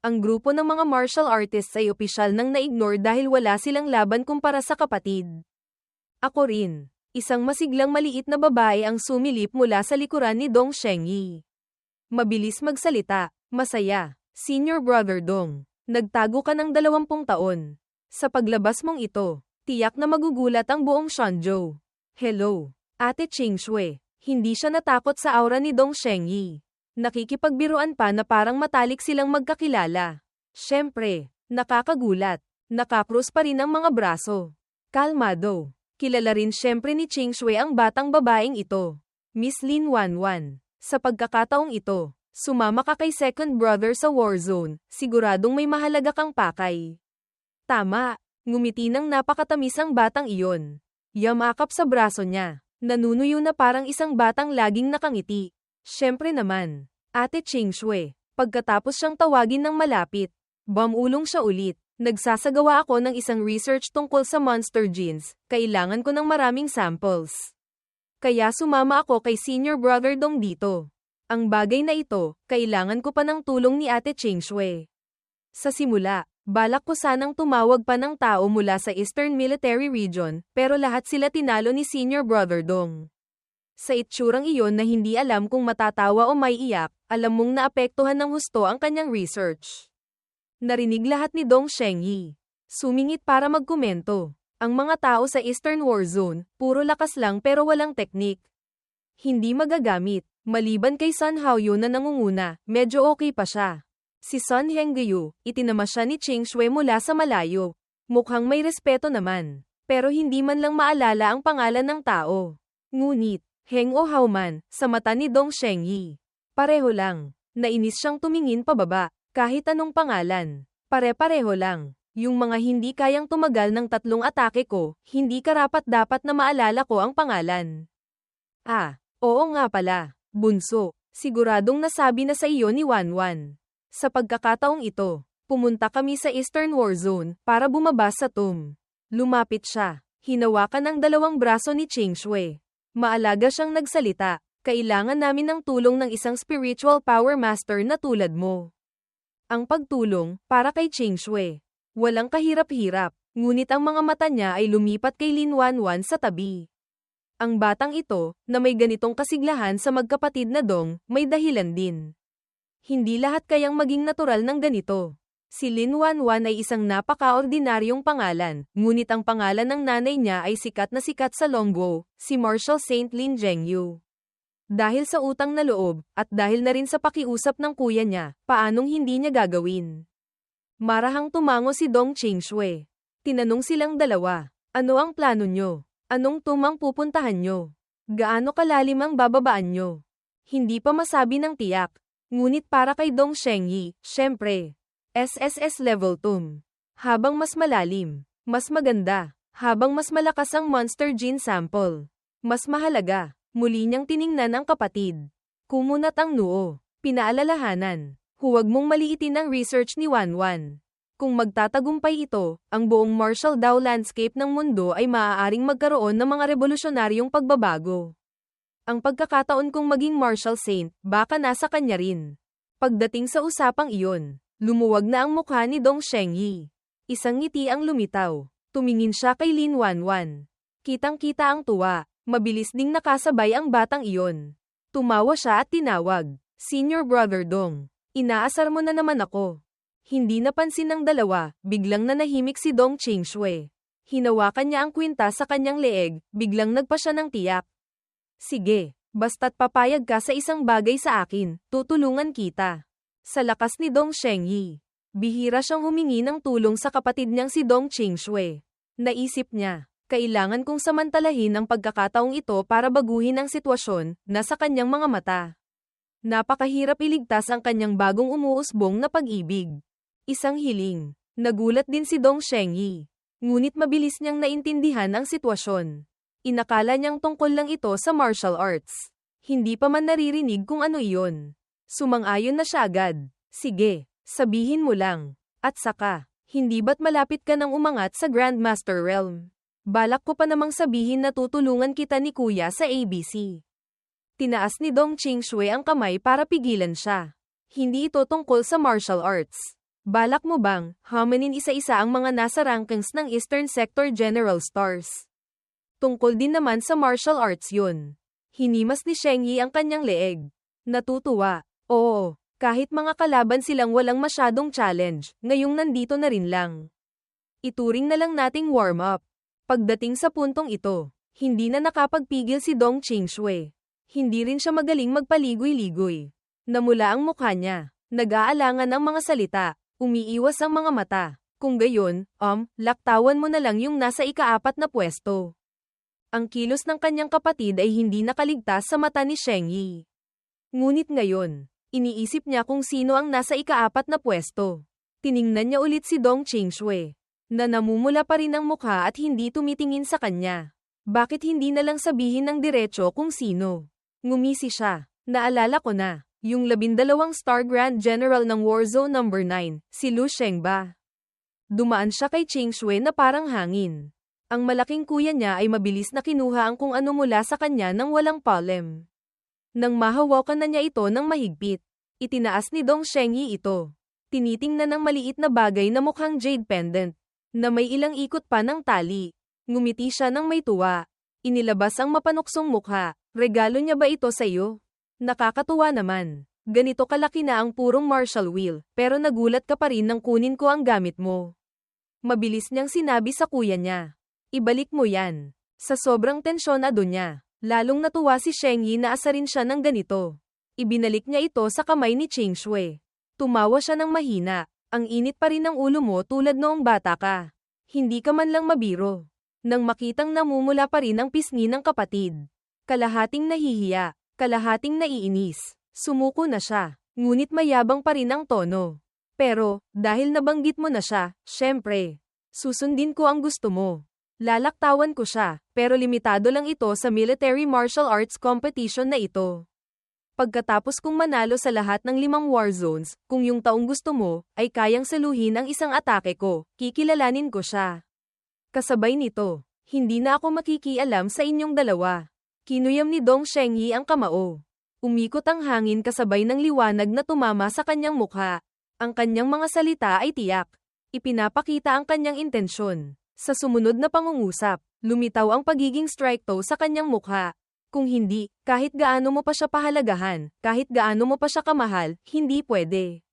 Ang grupo ng mga martial artists ay opisyal nang na-ignore dahil wala silang laban kumpara sa kapatid. Ako rin. Isang masiglang maliit na babae ang sumilip mula sa likuran ni Dong Shengyi. Mabilis magsalita, masaya. Senior Brother Dong, nagtago ka ng 20 taon. Sa paglabas mong ito, tiyak na magugulat ang buong Shenzhou. Hello, Ate Qingshui. Hindi siya natakot sa aura ni Dong Shengyi. Nakikipagbiruan pa na parang matalik silang magkakilala. Siyempre, nakakagulat. Nakakrus pa rin ang mga braso. Kalmado. Kilala rin siyempre ni Qingshui ang batang babaeng ito. Miss Lin Wanwan. Sa pagkakataong ito, sumama ka kay second brother sa Warzone, siguradong may mahalaga kang pakay. Tama, ngumiti ng napakatamis ang batang iyon. Yamakap sa braso niya, nanunuyo na parang isang batang laging nakangiti. Siyempre naman, Ate Qingshui, Pagkatapos siyang tawagin ng malapit, bumulong siya ulit. Nagsasagawa ako ng isang research tungkol sa monster genes, kailangan ko ng maraming samples. Kaya sumama ako kay Senior Brother Dong dito. Ang bagay na ito, kailangan ko pa ng tulong ni Ate Ching Shui. Sa simula, balak ko sanang tumawag pa ng tao mula sa Eastern Military Region, pero lahat sila tinalo ni Senior Brother Dong. Sa itsurang iyon na hindi alam kung matatawa o may iyak, alam mong naapektuhan ng husto ang kanyang research. Narinig lahat ni Dong Shengyi. Sumingit para magkomento. Ang mga tao sa Eastern War Zone, puro lakas lang pero walang teknik. Hindi magagamit, maliban kay Sun Haoyu na nangunguna, medyo okay pa siya. Si Sun Hengyu, itinama siya ni Ching Shui mula sa malayo. Mukhang may respeto naman, pero hindi man lang maalala ang pangalan ng tao. Ngunit, Heng o Haoman, sa mata ni Dong Shengyi. Pareho lang, nainis siyang tumingin pababa. Kahit anong pangalan, pare-pareho lang. Yung mga hindi kayang tumagal ng 3 atake ko, hindi karapat-dapat na maalala ko ang pangalan. Ah, oo nga pala, bunso, siguradong nasabi na sa iyo ni Wanwan. Sa pagkakataong ito, pumunta kami sa Eastern War Zone para bumaba sa tomb. Lumapit siya, hinawakan ang 2 braso ni Ching Shui. Maalaga siyang nagsalita, kailangan namin ng tulong ng isang spiritual power master na tulad mo. Ang pagtulong, para kay Ching Shui. Walang kahirap-hirap, ngunit ang mga mata niya ay lumipat kay Lin Wanwan sa tabi. Ang batang ito, na may ganitong kasiglahan sa magkapatid na Dong, may dahilan din. Hindi lahat kayang maging natural ng ganito. Si Lin Wanwan ay isang napaka-ordinaryong pangalan, ngunit ang pangalan ng nanay niya ay sikat na sikat sa Longguo, si Marshal Saint Lin Zhengyu. Dahil sa utang na loob, at dahil na rin sa pakiusap ng kuya niya, paanong hindi niya gagawin? Marahang tumango si Dong Ching Shui. Tinanong silang dalawa, ano ang plano nyo? Anong tumang pupuntahan nyo? Gaano kalalim ang bababaan nyo? Hindi pa masabi ng tiyak. Ngunit para kay Dong Shengyi, syempre. SSS level tomb. Habang mas malalim, mas maganda. Habang mas malakas ang monster gene sample. Mas mahalaga. Muli niyang tiningnan ang kapatid. Kumunat ang noo. Pinaalalahanan. Huwag mong maliitin ang research ni Wanwan. Kung magtatagumpay ito, ang buong martial Dao landscape ng mundo ay maaaring magkaroon ng mga revolusyonaryong pagbabago. Ang pagkakataon kong maging martial saint, baka nasa kanya rin. Pagdating sa usapang iyon, lumuwag na ang mukha ni Dong Shengyi. Isang ngiti ang lumitaw. Tumingin siya kay Lin Wanwan. Kitang-kita ang tuwa. Mabilis ding nakasabay ang batang iyon. Tumawa siya at tinawag, Senior Brother Dong. Inaasar mo na naman ako. Hindi napansin ng dalawa, biglang nanahimik si Dong Ching Shui. Hinawakan niya ang kwinta sa kanyang leeg, biglang nagpa siya ng tiyak. Sige, basta't papayag ka sa isang bagay sa akin, tutulungan kita. Sa lakas ni Dong Shengyi, bihira siyang humingi ng tulong sa kapatid niyang si Dong Ching Shui. Naisip niya, kailangan kong samantalahin ang pagkakataong ito para baguhin ang sitwasyon na sa kanyang mga mata. Napakahirap iligtas ang kanyang bagong umuusbong na pag-ibig. Isang hiling. Nagulat din si Dong Shengyi. Ngunit mabilis niyang naintindihan ang sitwasyon. Inakala niyang tungkol lang ito sa martial arts. Hindi pa man naririnig kung ano iyon. Sumang-ayon na siya agad. Sige, sabihin mo lang. At saka, hindi ba't malapit ka nang umangat sa Grandmaster Realm? Balak ko pa namang sabihin na tutulungan kita ni Kuya sa ABC. Tinaas ni Dong Ching Shui ang kamay para pigilan siya. Hindi ito tungkol sa martial arts. Balak mo bang hamanin isa-isa ang mga nasa rankings ng Eastern Sector General Stars? Tungkol din naman sa martial arts yun. Hinimas ni Shengyi ang kanyang leeg. Natutuwa. Oo, kahit mga kalaban silang walang masyadong challenge, ngayong nandito na rin lang. Ituring na lang nating warm-up. Pagdating sa puntong ito, hindi na nakapagpigil si Dong Ching Shui. Hindi rin siya magaling magpaligoy-ligoy. Namula ang mukha niya. Nag-aalangan ang mga salita. Umiiwas ang mga mata. Kung gayon, laktawan mo na lang yung nasa ika-4 na pwesto. Ang kilos ng kanyang kapatid ay hindi nakaligtas sa mata ni Shengyi. Ngunit ngayon, iniisip niya kung sino ang nasa ika-4 na pwesto. Tiningnan niya ulit si Dong Ching Shui. Na namumula pa rin ang mukha at hindi tumitingin sa kanya. Bakit hindi na lang sabihin ng diretso kung sino? Ngumisi siya. Naalala ko na. Yung 12-star Grand General ng Warzone No. 9, si Lu Sheng ba? Dumaan siya kay Ching Shui na parang hangin. Ang malaking kuya niya ay mabilis na kinuha ang kung ano mula sa kanya nang walang palem. Nang mahawakan na niya ito ng mahigpit, itinaas ni Dong Shengyi ito. Tinitingnan ng maliit na bagay na mukhang jade pendant, na may ilang ikot pa ng tali. Ngumiti siya ng may tuwa. Inilabas ang mapanuksong mukha. Regalo niya ba ito sa iyo? Nakakatuwa naman. Ganito kalaki na ang purong Marshall wheel, pero nagulat ka pa rin nang kunin ko ang gamit mo. Mabilis niyang sinabi sa kuya niya. Ibalik mo yan. Sa sobrang tensyonado niya, lalong natuwa si Shengyi na asarin siya ng ganito. Ibinalik niya ito sa kamay ni Ching Shui. Tumawa siya ng mahina. Ang init pa rin ng ulo mo tulad noong bata ka. Hindi ka man lang mabiro. Nang makitang namumula pa rin ang pisngi ng kapatid. Kalahating nahihiya, kalahating naiinis. Sumuko na siya, ngunit mayabang pa rin ang tono. Pero, dahil nabanggit mo na siya, syempre, susundin ko ang gusto mo. Lalaktawan ko siya, pero limitado lang ito sa military martial arts competition na ito. Pagkatapos kong manalo sa lahat ng 5 war zones, kung yung taong gusto mo, ay kayang saluhin ang isang atake ko, kikilalanin ko siya. Kasabay nito, hindi na ako makikialam sa inyong dalawa. Kinuyam ni Dong Shengyi ang kamao. Umikot ang hangin kasabay ng liwanag na tumama sa kanyang mukha. Ang kanyang mga salita ay tiyak. Ipinapakita ang kanyang intensyon. Sa sumunod na pangungusap, lumitaw ang pagiging strike toe sa kanyang mukha. Kung hindi, kahit gaano mo pa siya pahalagahan, kahit gaano mo pa siya kamahal, hindi pwede.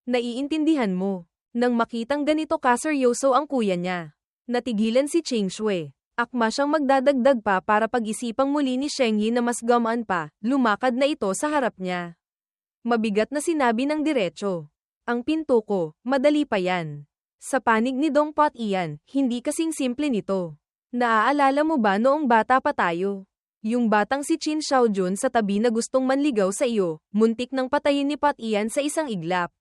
Naiintindihan mo. Nang makitang ganito kaseryoso ang kuya niya, natigilan si Ching Shui. Akma siyang magdadagdag pa para pag-isipang muli ni Shengyi na mas gamaan pa, lumakad na ito sa harap niya. Mabigat na sinabi ng diretso. Ang pinto ko, madali pa yan. Sa panig ni Dong Pot iyan, hindi kasing simple nito. Naaalala mo ba noong bata pa tayo? Yung batang si Qin Xiaojun sa tabi na gustong manligaw sa iyo, muntik nang patayin ni Pot iyan sa isang iglap.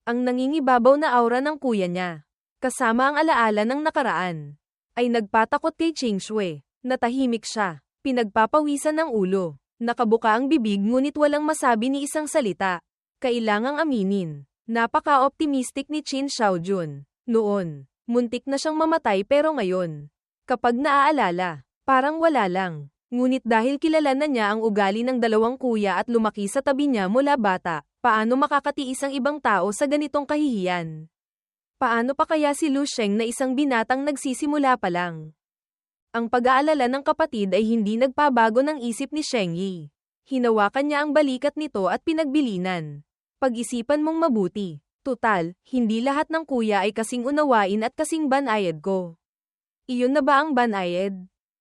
Ang nangingibabaw na aura ng kuya niya, kasama ang alaala ng nakaraan, ay nagpatakot kay Ching Shui. Natahimik siya, pinagpapawisan ng ulo, nakabuka ang bibig ngunit walang masabi ni isang salita. Kailangang aminin, napaka-optimistic ni Qin Xiaojun. Noon, muntik na siyang mamatay pero ngayon, kapag naaalala, parang wala lang. Ngunit dahil kilala na niya ang ugali ng dalawang kuya at lumaki sa tabi niya mula bata, paano makakatiis ang ibang tao sa ganitong kahihiyan? Paano pa kaya si Lu Sheng na isang binatang nagsisimula pa lang? Ang pag-aalala ng kapatid ay hindi nagpabago ng isip ni Shengyi. Hinawakan niya ang balikat nito at pinagbilinan. Pag-isipan mong mabuti. Tutal, hindi lahat ng kuya ay kasing unawain at kasing banayad ko. Iyon na ba ang banayad?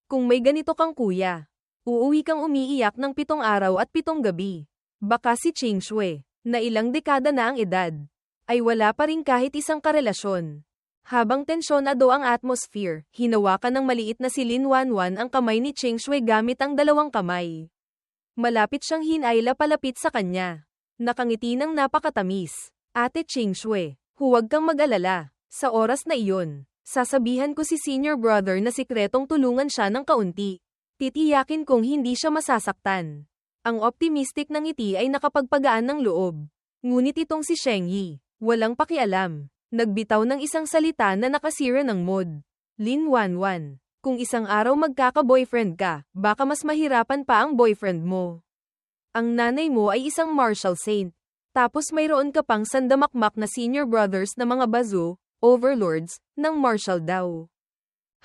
Kung may ganito kang kuya, uuwi kang umiiyak ng 7 araw at 7 gabi. Baka si Ching Shui, na ilang dekada na ang edad, ay wala pa rin kahit isang karelasyon. Habang tensyonado ang atmosphere, hinawakan ng maliit na si Lin Wanwan ang kamay ni Ching Shui gamit ang 2 kamay. Malapit siyang hinayla palapit sa kanya. Nakangiti ng napakatamis. Ate Ching Shui, huwag kang mag-alala. Sa oras na iyon, sasabihan ko si senior brother na sikretong tulungan siya ng kaunti. Titiyakin kong hindi siya masasaktan. Ang optimistic ng ngiti ay nakapagpagaan ng loob. Ngunit itong si Shengyi, walang pakialam. Nagbitaw ng isang salita na nakasira ng mood. Lin Wanwan, kung isang araw magkaka-boyfriend ka, baka mas mahirapan pa ang boyfriend mo. Ang nanay mo ay isang martial saint. Tapos mayroon ka pang sandamakmak na senior brothers na mga bazo, overlords, ng martial daw.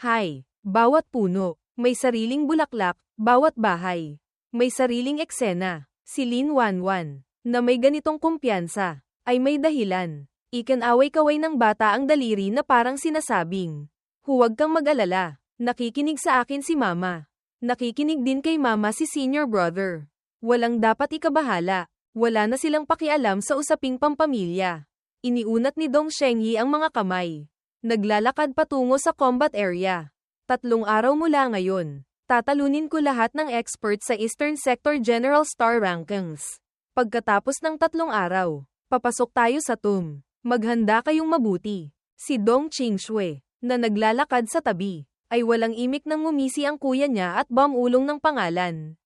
Hay, bawat puno, may sariling bulaklak, bawat bahay, may sariling eksena. Si Lin Wanwan, na may ganitong kumpiyansa, ay may dahilan. Ikan-away-kaway ng bata ang daliri na parang sinasabing, huwag kang mag-alala, nakikinig sa akin si mama. Nakikinig din kay mama si senior brother. Walang dapat ikabahala, wala na silang pakialam sa usaping pampamilya. Iniunat ni Dong Shengyi ang mga kamay. Naglalakad patungo sa combat area. 3 araw mula ngayon, tatalunin ko lahat ng experts sa Eastern Sector General Star Rankings. Pagkatapos ng 3 araw, papasok tayo sa tomb. Maghanda kayong mabuti. Si Dong Ching Shui, na naglalakad sa tabi, ay walang imik nang ngumisi ang kuya niya at bumulong ng pangalan.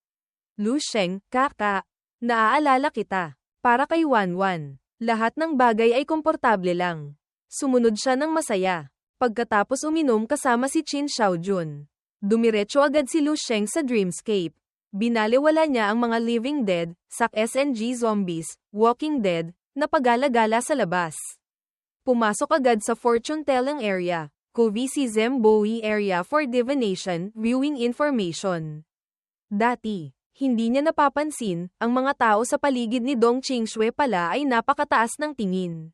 Lu Sheng, kaka. Naaalala kita. Para kay Wanwan. Lahat ng bagay ay komportable lang. Sumunod siya ng masaya. Pagkatapos uminom kasama si Qin Xiaojun. Dumiretso agad si Lu Sheng sa Dreamscape. Binaliwala niya ang mga living dead, SNG zombies, walking dead, na pagala-gala sa labas. Pumasok agad sa fortune-telling area, Kovisi Zembowi area for divination, viewing information. Dati, hindi niya napapansin, ang mga tao sa paligid ni Dong Qingshui pala ay napakataas ng tingin.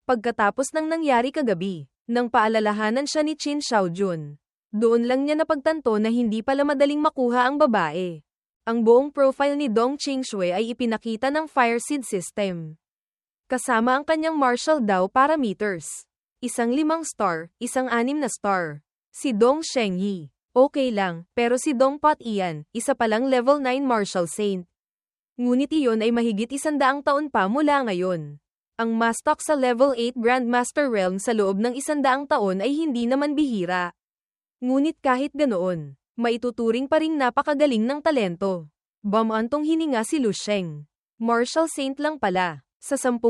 Pagkatapos ng nangyari kagabi, nang paalalahanan siya ni Qin Xiaojun, doon lang niya napagtanto na hindi pala madaling makuha ang babae. Ang buong profile ni Dong Qingshui ay ipinakita ng Fireseed system. Kasama ang kanyang martial Dao parameters. Isang 5 star, isang 6 na star. Si Dong Shengyi, okay lang, pero si Dong Pat Ian, isa palang level 9 martial saint. Ngunit iyon ay mahigit 100 taon pa mula ngayon. Ang Mastok sa level 8 Grandmaster Realm sa loob ng 100 taon ay hindi naman bihira. Ngunit kahit ganoon, maituturing pa ring napakagaling ng talento. Bumantong hininga si Lu Sheng. Martial saint lang pala, sa 10,000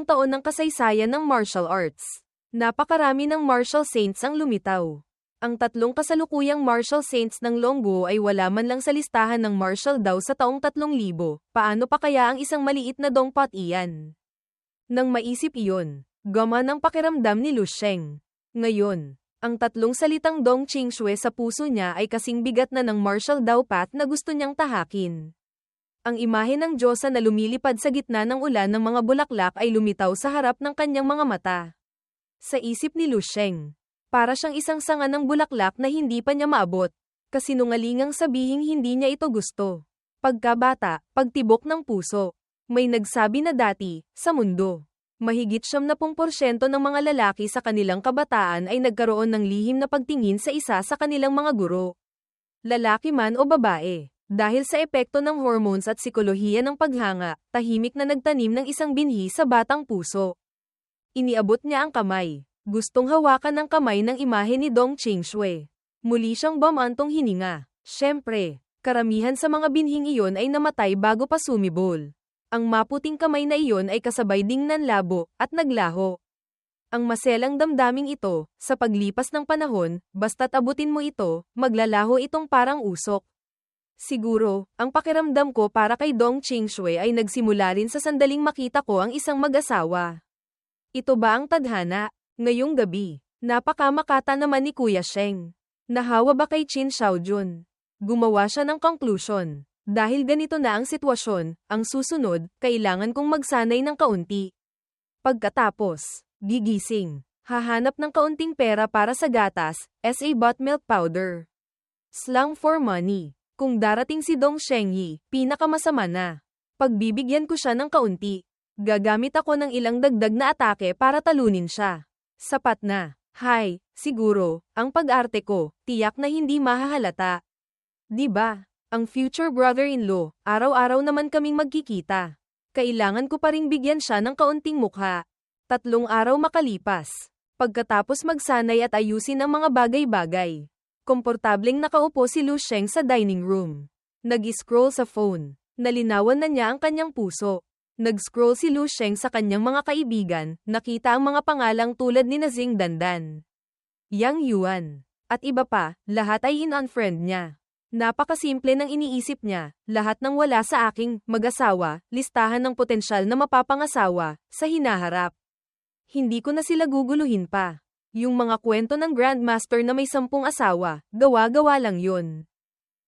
taon ng kasaysayan ng martial arts. Napakarami ng martial saints ang lumitaw. Ang 3 kasalukuyang martial saints ng Longguo ay wala man lang sa listahan ng martial Dao sa taong 3,000, paano pa kaya ang isang maliit na Dong Pat Ian? Nang maisip iyon, gumana ang pakiramdam ni Lu Sheng. Ngayon, ang 3 salitang Dong Qingshui sa puso niya ay kasing bigat na ng martial Dao path na gusto niyang tahakin. Ang imahe ng Diyosa na lumilipad sa gitna ng ulan ng mga bulaklak ay lumitaw sa harap ng kanyang mga mata. Sa isip ni Lu Sheng, para siyang isang sanga ng bulaklak na hindi pa niya maabot. Kasinungalingang sabihing hindi niya ito gusto. Pagkabata, pagtibok ng puso. May nagsabi na dati, sa mundo, mahigit 70% ng mga lalaki sa kanilang kabataan ay nagkaroon ng lihim na pagtingin sa isa sa kanilang mga guro. Lalaki man o babae, dahil sa epekto ng hormones at sikolohiya ng paghanga, tahimik na nagtanim ng isang binhi sa batang puso. Iniabot niya ang kamay. Gustong hawakan ng kamay ng imahe ni Dong Qingshui. Muli siyang bumantong hininga. Siyempre, karamihan sa mga binhing iyon ay namatay bago pa sumibol. Ang maputing kamay na iyon ay kasabay ding nanlabo at naglaho. Ang maselang damdaming ito, sa paglipas ng panahon, basta't abutin mo ito, maglalaho itong parang usok. Siguro, ang pakiramdam ko para kay Dong Qingshui ay nagsimula rin sa sandaling makita ko ang isang mag-asawa. Ito ba ang tadhana? Ngayong gabi, napakamakata naman ni Kuya Sheng. Nahawa ba kay Qin Xiaojun? Gumawa siya ng conclusion. Dahil ganito na ang sitwasyon, ang susunod, kailangan kong magsanay ng kaunti. Pagkatapos, gigising, hahanap ng kaunting pera para sa gatas, sa buttermilk powder. Slang for money. Kung darating si Dong Shengyi, pinakamasama na. Pagbibigyan ko siya ng kaunti. Gagamit ako ng ilang dagdag na atake para talunin siya. Sapat na. Hay, siguro, ang pag-arte ko, tiyak na hindi mahahalata. Diba? Ang future brother-in-law, araw-araw naman kaming magkikita. Kailangan ko pa ring bigyan siya ng kaunting mukha. 3 araw makalipas. Pagkatapos magsanay at ayusin ang mga bagay-bagay. Komportableng nakaupo si Lu Sheng sa dining room. Nag-scroll sa phone. Nalinawan na niya ang kanyang puso. Nag-scroll si Lu Sheng sa kanyang mga kaibigan, nakita ang mga pangalang tulad ni Nazing Dandan, Yang Yuan, at iba pa, lahat ay in-unfriend niya. Napakasimple ng iniisip niya, lahat ng wala sa aking mag-asawa, listahan ng potensyal na mapapangasawa, sa hinaharap. Hindi ko na sila guguluhin pa. Yung mga kwento ng Grandmaster na may 10 asawa, gawa-gawa lang yun.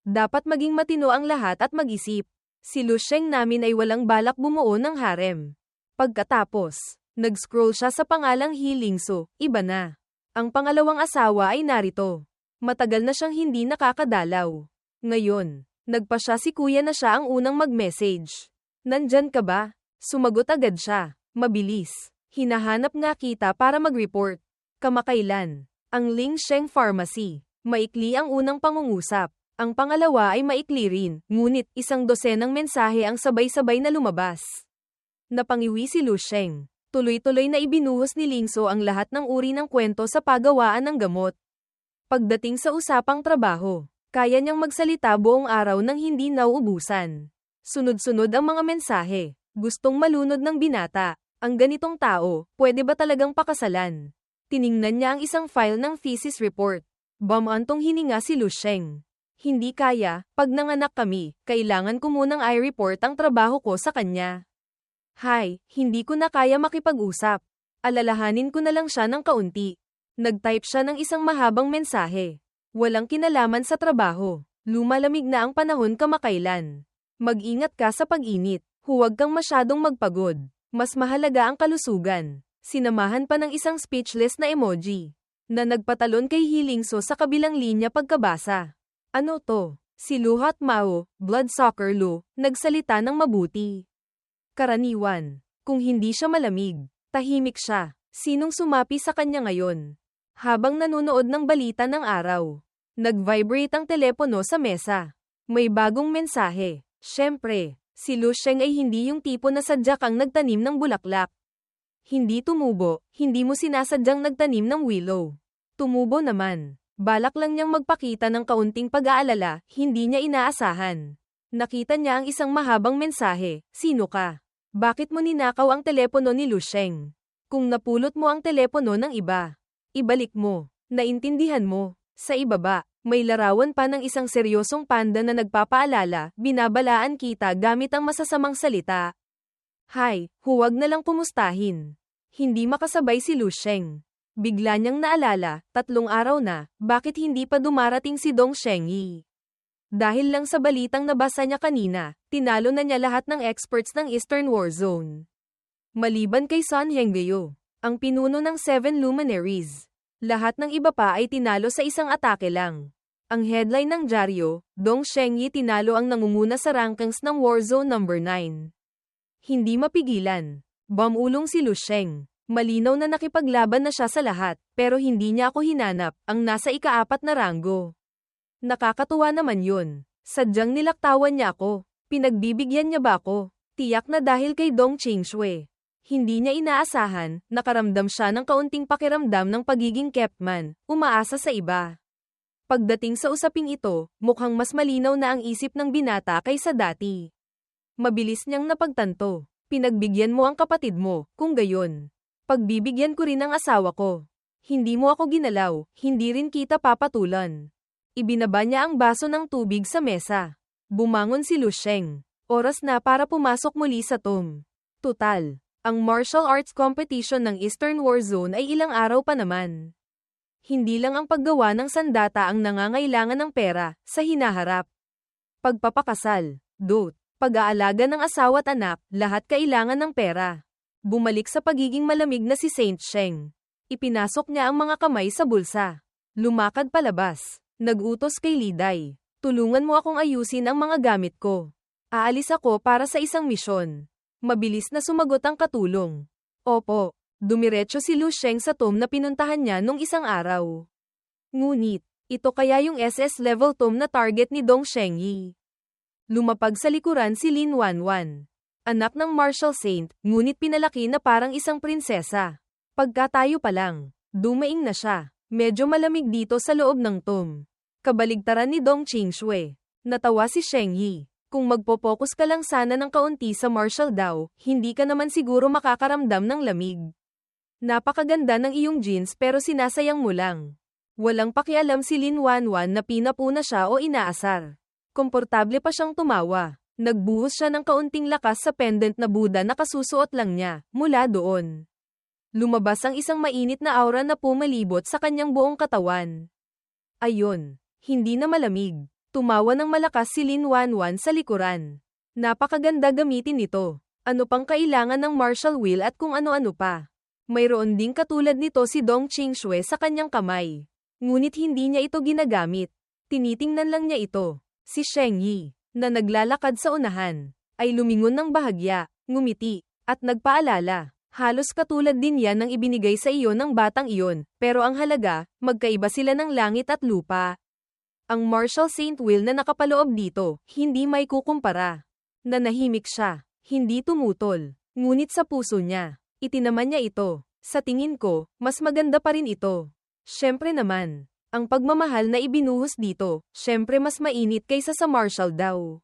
Dapat maging matino ang lahat at mag-isip. Si Lu Sheng namin ay walang balak bumuo ng harem. Pagkatapos, nag-scroll siya sa pangalang Hilingso, iba na. Ang pangalawang asawa ay narito. Matagal na siyang hindi nakakadalaw. Ngayon, nagpa siya si kuya na siya ang unang mag-message. Nandyan ka ba? Sumagot agad siya. Mabilis. Hinahanap nga kita para mag-report. Kamakailan. Ang Ling Sheng Pharmacy. Maikli ang unang pangungusap. Ang pangalawa ay maikli rin, ngunit 12 mensahe ang sabay-sabay na lumabas. Napangiwi si Lu Sheng. Tuloy-tuloy na ibinuhos ni Lingso ang lahat ng uri ng kwento sa paggawaan ng gamot. Pagdating sa usapang trabaho, kaya niyang magsalita buong araw nang hindi nauubusan. Sunod-sunod ang mga mensahe. Gustong malunod ng binata. Ang ganitong tao, pwede ba talagang pakasalan? Tiningnan niya ang isang file ng thesis report. Bumantong hininga si Lu Sheng. Hindi kaya, pag nanganak kami, kailangan ko munang i-report ang trabaho ko sa kanya. Hay, hindi ko na kaya makipag-usap. Alalahanin ko na lang siya ng kaunti. Nag-type siya ng isang mahabang mensahe. Walang kinalaman sa trabaho. Lumalamig na ang panahon kamakailan. Mag-ingat ka sa pag-init. Huwag kang masyadong magpagod. Mas mahalaga ang kalusugan. Sinamahan pa ng isang speechless na emoji. Na nagpatalon kay Hilingso sa kabilang linya pagkabasa. Ano to? Si Luhat Mao, Blood Soccer Lu, nagsalita ng mabuti. Karaniwan. Kung hindi siya malamig, tahimik siya. Sinong sumapi sa kanya ngayon? Habang nanonood ng balita ng araw, nag-vibrate ang telepono sa mesa. May bagong mensahe. Siyempre, si Lu Sheng ay hindi yung tipo na sadya kang nagtanim ng bulaklak. Hindi tumubo, hindi mo sinasadyang nagtanim ng willow. Tumubo naman. Balak lang niyang magpakita ng kaunting pag-aalala, hindi niya inaasahan. Nakita niya ang isang mahabang mensahe, sino ka? Bakit mo ninakaw ang telepono ni Lu Sheng? Kung napulot mo ang telepono ng iba, ibalik mo. Naintindihan mo. Sa ibaba, may larawan pa ng isang seryosong panda na nagpapaalala, binabalaan kita gamit ang masasamang salita. Hay, huwag na lang kumustahin. Hindi makasabay si Lu Sheng. Bigla niyang naalala, 3 araw na, bakit hindi pa dumarating si Dong Shengyi? Dahil lang sa balitang nabasa niya kanina, tinalo na niya lahat ng experts ng Eastern War Zone. Maliban kay Sun Hengbeo, ang pinuno ng 7 luminaries. Lahat ng iba pa ay tinalo sa isang atake lang. Ang headline ng dyaryo, Dong Shengyi tinalo ang nangunguna sa rankings ng Warzone number 9. Hindi mapigilan. Bumulong si Lu Sheng. Malinaw na nakipaglaban na siya sa lahat, pero hindi niya ako hinanap, ang nasa ika-4 na ranggo. Nakakatuwa naman yun. Sadyang nilaktawan niya ako. Pinagbibigyan niya ba ako? Tiyak na dahil kay Dong Qingshui. Hindi niya inaasahan, nakaramdam siya ng kaunting pakiramdam ng pagiging kepman, umaasa sa iba. Pagdating sa usaping ito, mukhang mas malinaw na ang isip ng binata kaysa dati. Mabilis niyang napagtanto. Pinagbigyan mo ang kapatid mo, kung gayon. Pagbibigyan ko rin ang asawa ko. Hindi mo ako ginalaw, hindi rin kita papatulan. Ibinaba niya ang baso ng tubig sa mesa. Bumangon si Lu Sheng. Oras na para pumasok muli sa tomb. Tutal, ang martial arts competition ng Eastern War Zone ay ilang araw pa naman. Hindi lang ang paggawa ng sandata ang nangangailangan ng pera, sa hinaharap. Pagpapakasal, pag-aalaga ng asawa at anak, lahat kailangan ng pera. Bumalik sa pagiging malamig na si Saint Sheng. Ipinasok niya ang mga kamay sa bulsa. Lumakad palabas. Nag-utos kay Liday. Tulungan mo akong ayusin ang mga gamit ko. Aalis ako para sa isang misyon. Mabilis na sumagot ang katulong. Opo. Dumiretso si Lu Sheng sa tomb na pinuntahan niya nung isang araw. Ngunit, ito kaya yung SS level tomb na target ni Dong Shengyi. Lumapag sa likuran si Lin Wanwan. Anak ng martial saint, ngunit pinalaki na parang isang prinsesa. Pagkatayo pa lang, dumaing na siya. Medyo malamig dito sa loob ng tomb. Kabaligtaran ni Dong Qingshui. Natawa si Shengyi. Kung magpo-focus ka lang sana ng kaunti sa martial daw, hindi ka naman siguro makakaramdam ng lamig. Napakaganda ng iyong jeans pero sinasayang mo lang. Walang pakialam si Lin Wanwan na pinapuna siya o inaasar. Komportable pa siyang tumawa. Nagbuhos siya ng kaunting lakas sa pendant na Buddha na kasusuot lang niya, mula doon. Lumabas ang isang mainit na aura na pumalibot sa kanyang buong katawan. Ayon, hindi na malamig. Tumawa ng malakas si Lin Wanwan sa likuran. Napakaganda gamitin ito. Ano pang kailangan ng martial will at kung ano-ano pa. Mayroon ding katulad nito si Dong Qingshui sa kanyang kamay. Ngunit hindi niya ito ginagamit. Tinitingnan lang niya ito. Si Shengyi, na naglalakad sa unahan, ay lumingon ng bahagya, ngumiti, at nagpaalala. Halos katulad din yan ng ibinigay sa iyo ng batang iyon, pero ang halaga, magkaiba sila ng langit at lupa. Ang martial saint will na nakapaloob dito, hindi may kukumpara. Nanahimik siya, hindi tumutol, ngunit sa puso niya, itinaman niya ito. Sa tingin ko, mas maganda pa rin ito. Siyempre naman, ang pagmamahal na ibinuhos dito, siyempre mas mainit kaysa sa martial daw.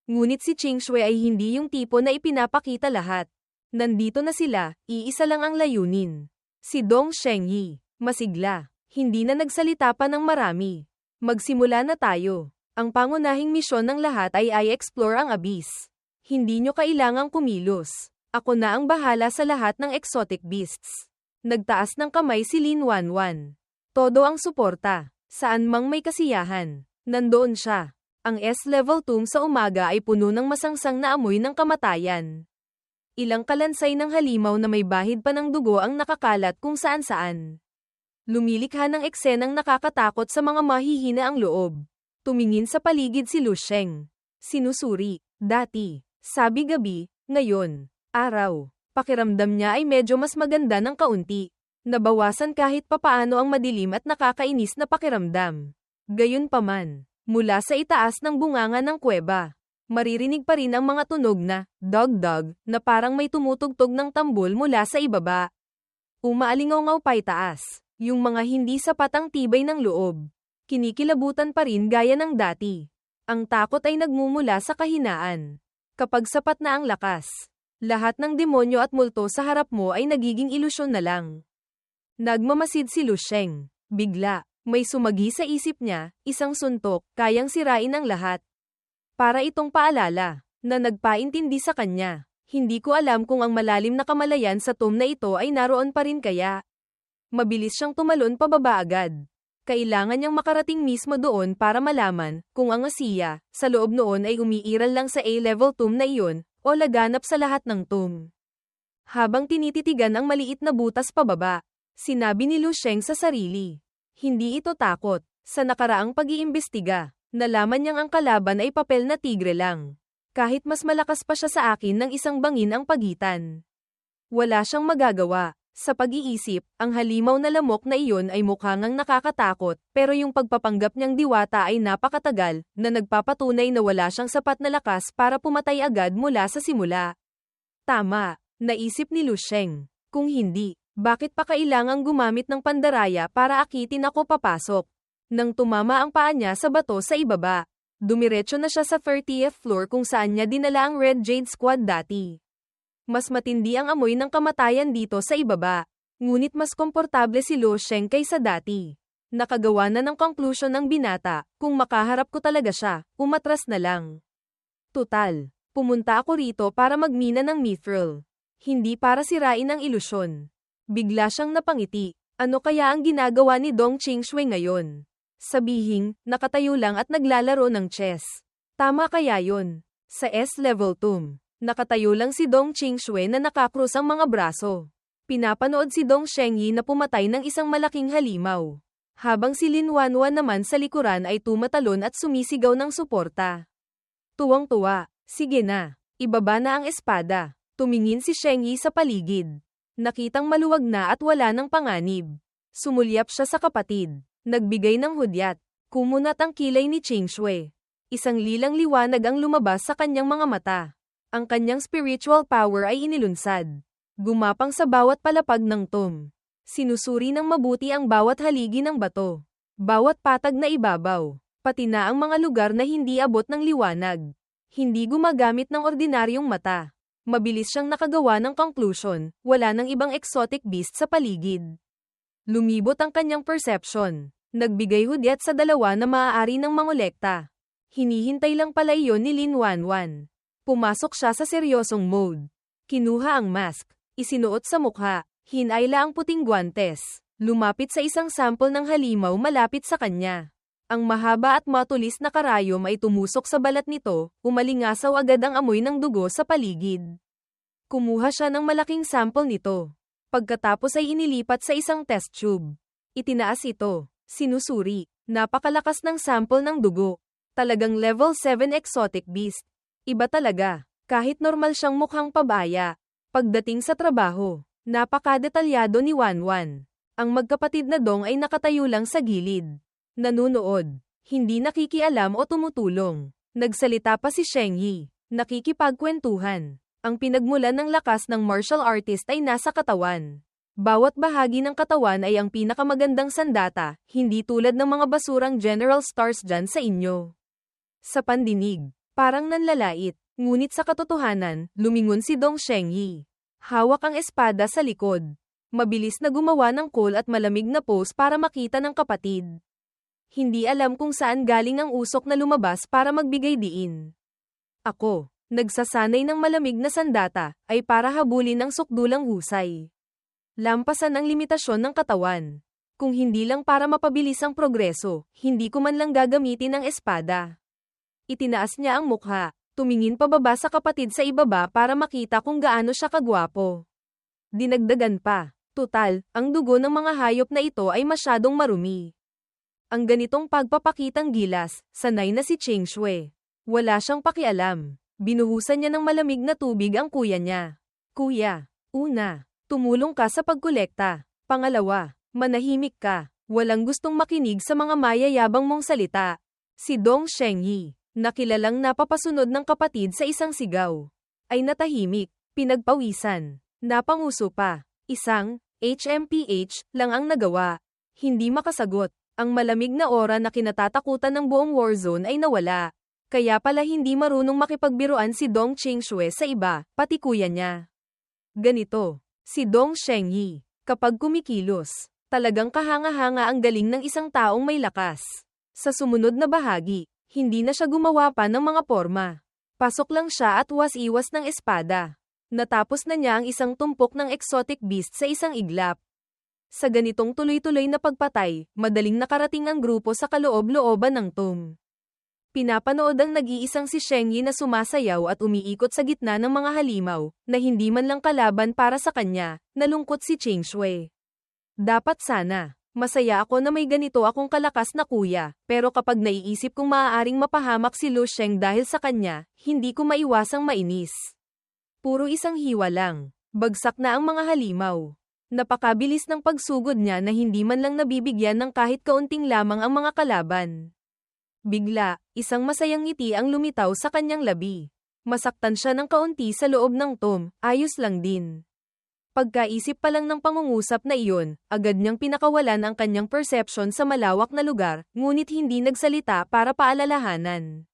Ngunit si Qingshui ay hindi yung tipo na ipinapakita lahat. Nandito na sila, iisa lang ang layunin. Si Dong Shengyi, masigla, hindi na nagsalita pa ng marami. Magsimula na tayo. Ang pangunahing misyon ng lahat ay i-explore ang abyss. Hindi nyo kailangang kumilos. Ako na ang bahala sa lahat ng exotic beasts. Nagtaas ng kamay si Lin Wanwan. Todo ang suporta. Saan mang may kasiyahan. Nandoon siya. Ang S-level tomb sa umaga ay puno ng masangsang na amoy ng kamatayan. Ilang kalansay ng halimaw na may bahid pa ng dugo ang nakakalat kung saan-saan. Lumilikha ng eksenang nakakatakot sa mga mahihina ang loob. Tumingin sa paligid si Lu Sheng. Sinusuri. Dati. Sabi gabi. Ngayon. Araw. Pakiramdam niya ay medyo mas maganda ng kaunti. Nabawasan kahit papaano ang madilim at nakakainis na pakiramdam. Gayunpaman, mula sa itaas ng bunganga ng kuweba, maririnig pa rin ang mga tunog na dog-dog na parang may tumutugtog ng tambol mula sa ibaba. Umaalingaw-ngaw pa itaas, yung mga hindi sapat ang tibay ng loob. Kinikilabutan pa rin gaya ng dati. Ang takot ay nagmumula sa kahinaan. Kapag sapat na ang lakas, lahat ng demonyo at multo sa harap mo ay nagiging ilusyon na lang. Nagmamasid si Lu Sheng. Bigla, may sumagi sa isip niya, isang suntok, kayang sirain ang lahat. Para itong paalala, na nagpaintindi sa kanya. Hindi ko alam kung ang malalim na kamalayan sa tomb na ito ay naroon pa rin kaya. Mabilis siyang tumalon pababa agad. Kailangan niyang makarating mismo doon para malaman kung ang Asiya, sa loob noon ay umiiral lang sa A-level tomb na iyon, o laganap sa lahat ng tomb. Habang tinititigan ang maliit na butas pababa, sinabi ni Lu Sheng sa sarili. Hindi ito takot. Sa nakaraang pag-iimbestiga, nalaman niyang ang kalaban ay papel na tigre lang. Kahit mas malakas pa siya sa akin ng isang bangin ang pagitan. Wala siyang magagawa. Sa pag-iisip, ang halimaw na lamok na iyon ay mukhangang nakakatakot, pero yung pagpapanggap niyang diwata ay napakatagal, na nagpapatunay na wala siyang sapat na lakas para pumatay agad mula sa simula. Tama, naisip ni Lu Sheng. Kung hindi, bakit pa kailangang gumamit ng pandaraya para akitin ako papasok? Nang tumama ang paa niya sa bato sa ibaba, dumiretso na siya sa 30th floor kung saan niya dinala ang Red Jade Squad dati. Mas matindi ang amoy ng kamatayan dito sa ibaba, ngunit mas komportable si Lu Sheng kaysa dati. Nakagawa na ng conclusion ng binata, kung makaharap ko talaga siya, umatras na lang. Tutal, pumunta ako rito para magmina ng mithril. Hindi para sirain ang ilusyon. Bigla siyang napangiti. Ano kaya ang ginagawa ni Dong Qingshui ngayon? Sabihing, nakatayo lang at naglalaro ng chess. Tama kaya yon? Sa S-level tomb, nakatayo lang si Dong Qingshui na nakakrus ang mga braso. Pinapanood si Dong Shengyi na pumatay ng isang malaking halimaw. Habang si Lin Wanwan naman sa likuran ay tumatalon at sumisigaw ng suporta. Tuwang-tuwa, sige na, ibaba na ang espada. Tumingin si Shengyi sa paligid. Nakitang maluwag na at wala ng panganib. Sumulyap siya sa kapatid. Nagbigay ng hudyat. Kumunat ang kilay ni Qingshui. Isang lilang liwanag ang lumabas sa kanyang mga mata. Ang kanyang spiritual power ay inilunsad. Gumapang sa bawat palapag ng tomb. Sinusuri ng mabuti ang bawat haligi ng bato. Bawat patag na ibabaw. Pati na ang mga lugar na hindi abot ng liwanag. Hindi gumagamit ng ordinaryong mata. Mabilis siyang nakagawa ng conclusion, wala nang ibang exotic beast sa paligid. Lumibot ang kanyang perception. Nagbigay hudyat sa dalawa na maaari ng mangolekta. Hinihintay lang pala iyon ni Lin Wanwan. Pumasok siya sa seryosong mode. Kinuha ang mask. Isinuot sa mukha. Hinayla ang puting guantes. Lumapit sa isang sample ng halimaw malapit sa kanya. Ang mahaba at matulis na karayom ay tumusok sa balat nito, umalingasaw agad ang amoy ng dugo sa paligid. Kumuha siya ng malaking sample nito. Pagkatapos ay inilipat sa isang test tube. Itinaas ito. Sinusuri. Napakalakas ng sample ng dugo. Talagang level 7 exotic beast. Iba talaga. Kahit normal siyang mukhang pabaya. Pagdating sa trabaho, napakadetalyado ni Wanwan. Ang magkapatid na Dong ay nakatayo lang sa gilid. Nanunood. Hindi nakikialam o tumutulong. Nagsalita pa si Shengyi. Nakikipagkwentuhan. Ang pinagmulan ng lakas ng martial artist ay nasa katawan. Bawat bahagi ng katawan ay ang pinakamagandang sandata, hindi tulad ng mga basurang general stars dyan sa inyo. Sa pandinig, Parang nanlalait, ngunit sa katotohanan, lumingon si Dong Shengyi. Hawak ang espada sa likod. Mabilis na gumawa ng cool at malamig na pose para makita ng kapatid. Hindi alam kung saan galing ang usok na lumabas para magbigay diin. Ako, nagsasanay ng malamig na sandata, ay para habulin ang sukdulang husay. Lampasan ang limitasyon ng katawan. Kung hindi lang para mapabilis ang progreso, hindi ko man lang gagamitin ang espada. Itinaas niya ang mukha, tumingin pababa sa kapatid sa ibaba para makita kung gaano siya kagwapo. Dinagdagan pa, tutal, ang dugo ng mga hayop na ito ay masyadong marumi. Ang ganitong pagpapakitang gilas, sanay na si Cheng Shui. Wala siyang pakialam. Binuhusan niya ng malamig na tubig ang kuya niya. Kuya, una, tumulong ka sa pagkolekta. Pangalawa, manahimik ka. Walang gustong makinig sa mga mayayabang mong salita. Si Dong Shengyi, na kilalang napapasunod ng kapatid sa isang sigaw, ay natahimik, pinagpawisan, napanguso pa. Isang HMPH lang ang nagawa. Hindi makasagot. Ang malamig na aura na kinatatakutan ng buong warzone ay nawala. Kaya pala hindi marunong makipagbiruan si Dong Qingshui sa iba, pati kuya niya. Ganito, si Dong Shengyi, kapag kumikilos, talagang kahanga-hanga ang galing ng isang taong may lakas. Sa sumunod na bahagi, hindi na siya gumawa pa ng mga porma. Pasok lang siya at was-iwas ng espada. Natapos na niya ang isang tumpok ng exotic beast sa isang iglap. Sa ganitong tuloy-tuloy na pagpatay, madaling nakarating ang grupo sa kaloob-looban ng tomb. Pinapanood ang nag-iisang si Shengyi na sumasayaw at umiikot sa gitna ng mga halimaw, na hindi man lang kalaban para sa kanya, nalungkot si Cheng Shui. Dapat sana, masaya ako na may ganito akong kalakas na kuya, pero kapag naiisip kong maaaring mapahamak si Lu Sheng dahil sa kanya, hindi ko maiwasang mainis. Puro isang hiwa lang, bagsak na ang mga halimaw. Napakabilis ng pagsugod niya na hindi man lang nabibigyan ng kahit kaunting lamang ang mga kalaban. Bigla, isang masayang ngiti ang lumitaw sa kanyang labi. Masaktan siya ng kaunti sa loob ng tomb, ayos lang din. Pagkaisip pa lang ng pangungusap na iyon, agad niyang pinakawalan ang kanyang perception sa malawak na lugar, ngunit hindi nagsalita para paalalahanan.